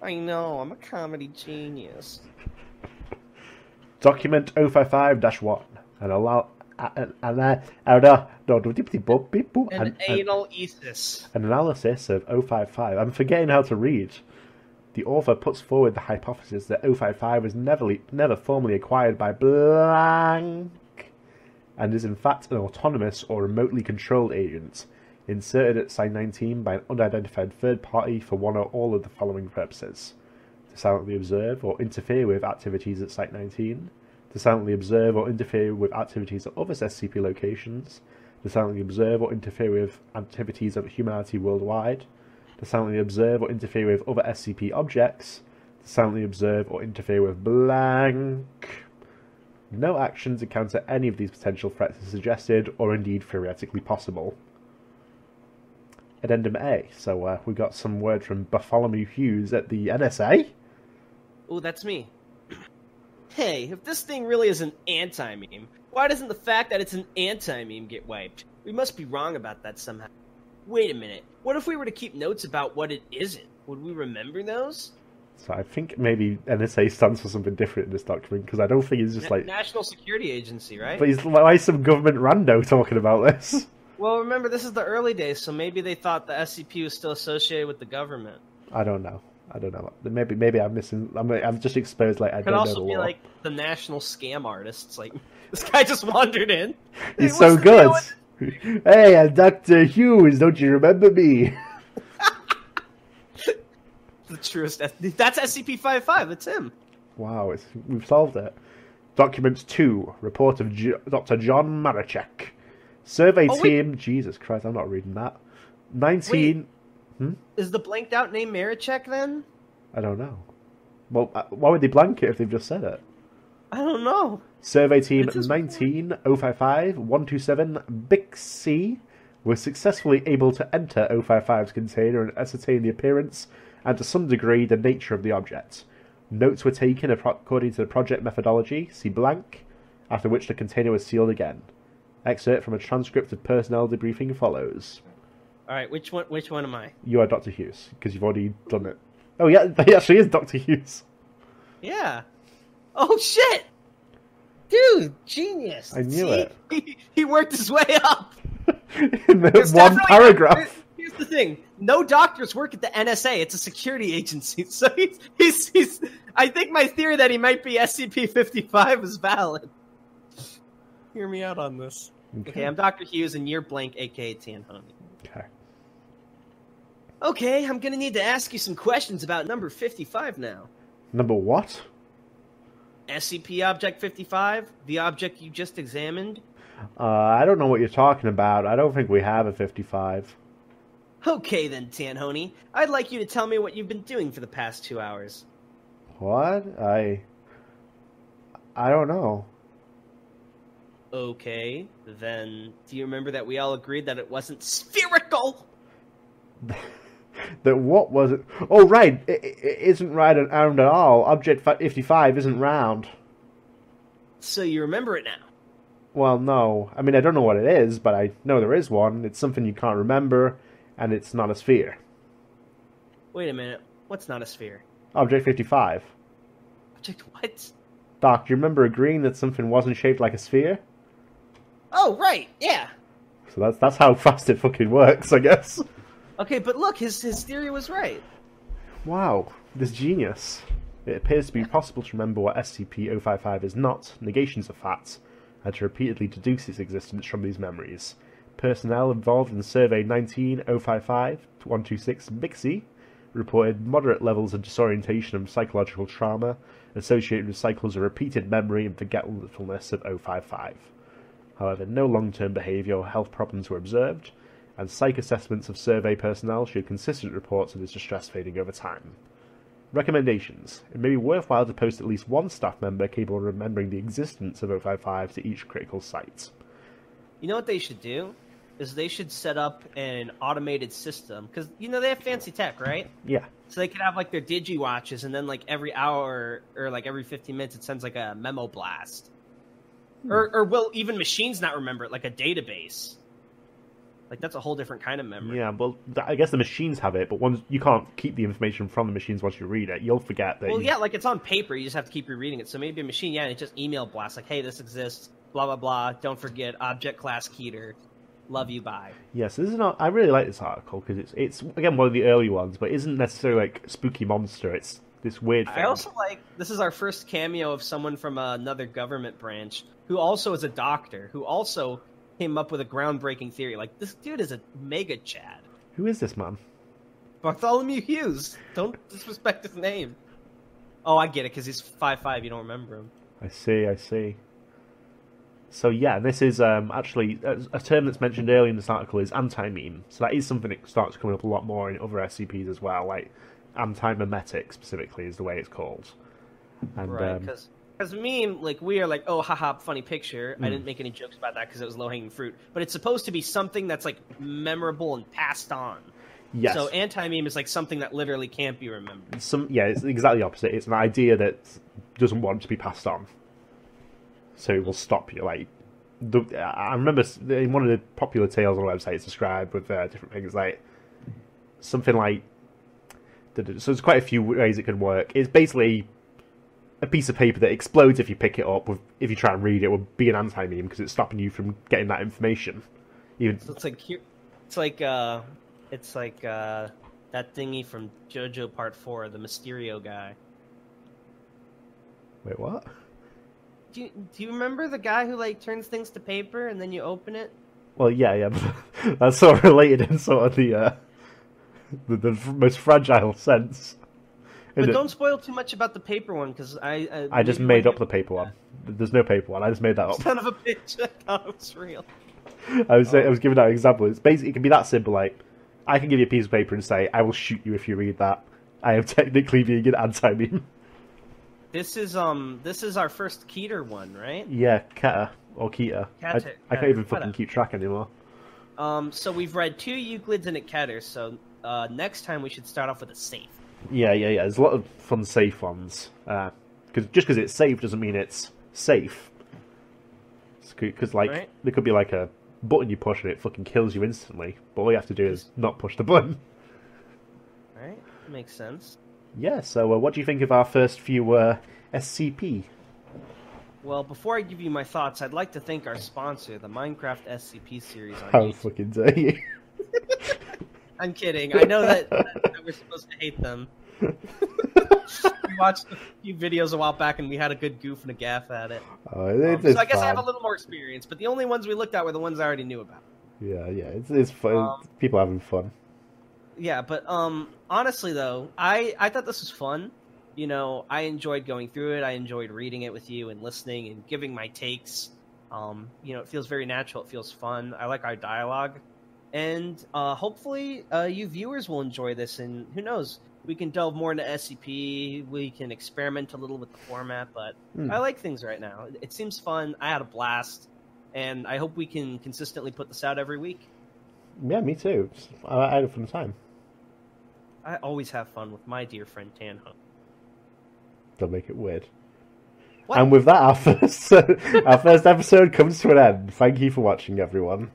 I know, I'm a comedy genius. Document 055-1 and allow an anal ethos. An analysis of 055. I'm forgetting how to read. The author puts forward the hypothesis that 055 was never formally acquired by blank and is in fact an autonomous or remotely controlled agent inserted at Site-19 by an unidentified third party for one or all of the following purposes: to silently observe or interfere with activities at Site-19, to silently observe or interfere with activities at other SCP locations, to silently observe or interfere with activities of humanity worldwide, to silently observe or interfere with other SCP objects, to silently observe or interfere with blank. No actions to counter any of these potential threats are suggested or indeed theoretically possible. Addendum A. So we got some word from Bartholomew Hughes at the NSA. Oh, that's me. Hey, if this thing really is an anti-meme, why doesn't the fact that it's an anti-meme get wiped? We must be wrong about that somehow. Wait a minute. What if we were to keep notes about what it isn't? Would we remember those? So I think maybe NSA stands for something different in this document, because I don't think it's just National Security Agency, right? But why is some government rando talking about this? Well, remember, this is the early days, so maybe they thought the SCP was still associated with the government. I don't know. I don't know. Maybe I'm missing. I'm just exposed. Like I Could don't know also the be law. like the national scam artists. Like this guy just wandered in. He's Hey, so what's the deal good. with- Hey, I'm Dr. Hughes. Don't you remember me? The truest. That's SCP-055. It's him. Wow, we've solved it. Documents 2. Report of Dr. John Marachek. Survey team... Jesus Christ, I'm not reading that. 19... Is the blanked out name Marachek then? I don't know. Well, why would they blank it if they've just said it? I don't know. Survey team 19055 127 Bixie was successfully able to enter 055's container and ascertain the appearance and to some degree the nature of the object. Notes were taken according to the project methodology, see blank, after which the container was sealed again. Excerpt from a transcript of personnel debriefing follows. Alright, which one am I? You are Dr. Hughes, because you've already done it. Oh yeah, he actually is Dr. Hughes. Yeah. Oh shit! Dude, genius! I knew it. He worked his way up! In the one paragraph. Here's the thing. No doctors work at the NSA. It's a security agency. So he's I think my theory that he might be SCP-55 is valid. Hear me out on this. Okay, I'm Dr. Hughes and you're blank, aka Tanhony. Okay. Okay, I'm gonna need to ask you some questions about number 55 now. Number what? SCP Object 55, the object you just examined. I don't know what you're talking about. I don't think we have a 55. Okay then, Tanhony. I'd like you to tell me what you've been doing for the past 2 hours. What? I don't know. Okay, then do you remember that we all agreed that it wasn't spherical? That what was it? Oh, right. It isn't round at all. Object 55 isn't round. So you remember it now? Well, no. I mean, I don't know what it is, but I know there is one. It's something you can't remember, and it's not a sphere. Wait a minute. What's not a sphere? Object 55. Object what? Doc, do you remember agreeing that something wasn't shaped like a sphere? Oh, right. Yeah. So that's how fast it fucking works, I guess. Okay, but look, his theory was right. Wow, this genius. It appears to be possible to remember what SCP-055 is not, negations of facts, and to repeatedly deduce its existence from these memories. Personnel involved in Survey 19-055-126 Bixie reported moderate levels of disorientation and psychological trauma associated with cycles of repeated memory and forgetfulness of 055. However, no long-term behaviour or health problems were observed, and psych assessments of survey personnel showed consistent reports of this distress fading over time. Recommendations. It may be worthwhile to post at least one staff member capable of remembering the existence of 055 to each critical site. You know what they should do? Is they should set up an automated system, because, you know, they have fancy tech, right? Yeah. So they could have, like, their digi-watches, and then, like, every hour or, like, every 15 minutes it sends, like, a memo blast. Or will even machines not remember it, like a database? Like, that's a whole different kind of memory. Yeah, well, I guess the machines have it, but you can't keep the information from the machines once you read it. You'll forget that. Well, yeah, like, it's on paper. You just have to keep rereading it. So maybe a machine, yeah, and it just email blasts, like, hey, this exists, blah, blah, blah. Don't forget, object class Keter. Love you, bye. Yes, this is not. I really like this article because it's again one of the early ones, but isn't necessarily like spooky monster. It's this weird thing. I also like this is our first cameo of someone from another government branch who also is a doctor who also came up with a groundbreaking theory. Like, this dude is a mega chad. Who is this man? Bartholomew Hughes. Don't disrespect his name. Oh, I get it because he's 5'5". You don't remember him. I see. So yeah, this is actually a term that's mentioned earlier in this article is anti-meme. So that is something that starts coming up a lot more in other SCPs as well, like anti-memetic specifically is the way it's called. And, right, because meme, like, we are like, oh, haha, funny picture. I didn't make any jokes about that because it was low-hanging fruit. But it's supposed to be something that's, like, memorable and passed on. Yes. So anti-meme is, like, something that literally can't be remembered. It's exactly the opposite. It's an idea that doesn't want to be passed on. So it will stop you. Like, I remember in one of the popular tales on the website, it's described with different things, like something like. So there's quite a few ways it can work. It's basically a piece of paper that explodes if you pick it up. If you try and read it, would be an anti-meme because it's stopping you from getting that information. So it's like that thingy from JoJo Part 4, the Mysterio guy. Wait, what? Do you remember the guy who like turns things to paper and then you open it? Well, yeah, but that's sort of related in sort of the most fragile sense. But don't spoil too much about the paper one, because I just made up the paper one. There's no paper one. I just made that up. Son of a bitch! I thought it was real. I was giving that an example. It's basically, it can be that simple. Like, I can give you a piece of paper and say, "I will shoot you if you read that." I am technically being an anti-meme. This is our first Keter one, right? Yeah, Keter or Keter. I can't even fucking keep track anymore. So we've read 2 Euclids and a Keter. So next time we should start off with a safe. Yeah. There's a lot of fun safe ones. Because it's safe doesn't mean it's safe. Because right? there could be like a button you push and it fucking kills you instantly. But all you have to do is not push the button. Right, makes sense. Yeah. So what do you think of our first few SCP? Well, before I give you my thoughts, I'd like to thank our sponsor, the Minecraft SCP series on How YouTube. fucking dare you? I'm kidding. I know that we're supposed to hate them. We watched a few videos a while back and we had a good goof and a gaff at it. So I guess I have a little more experience, but the only ones we looked at were the ones I already knew about. Yeah, it's fun. People having fun. Yeah, but honestly though, I thought this was fun. You know, I enjoyed going through it. I enjoyed reading it with you and listening and giving my takes. You know, it feels very natural. It feels fun. I like our dialogue. And hopefully you viewers will enjoy this, and who knows, we can delve more into SCP, we can experiment a little with the format, but I like things right now. It seems fun, I had a blast, and I hope we can consistently put this out every week. Yeah, me too. I had a fun time. I always have fun with my dear friend Tanhony. Don't make it weird. What? And with that, our first episode comes to an end. Thank you for watching, everyone.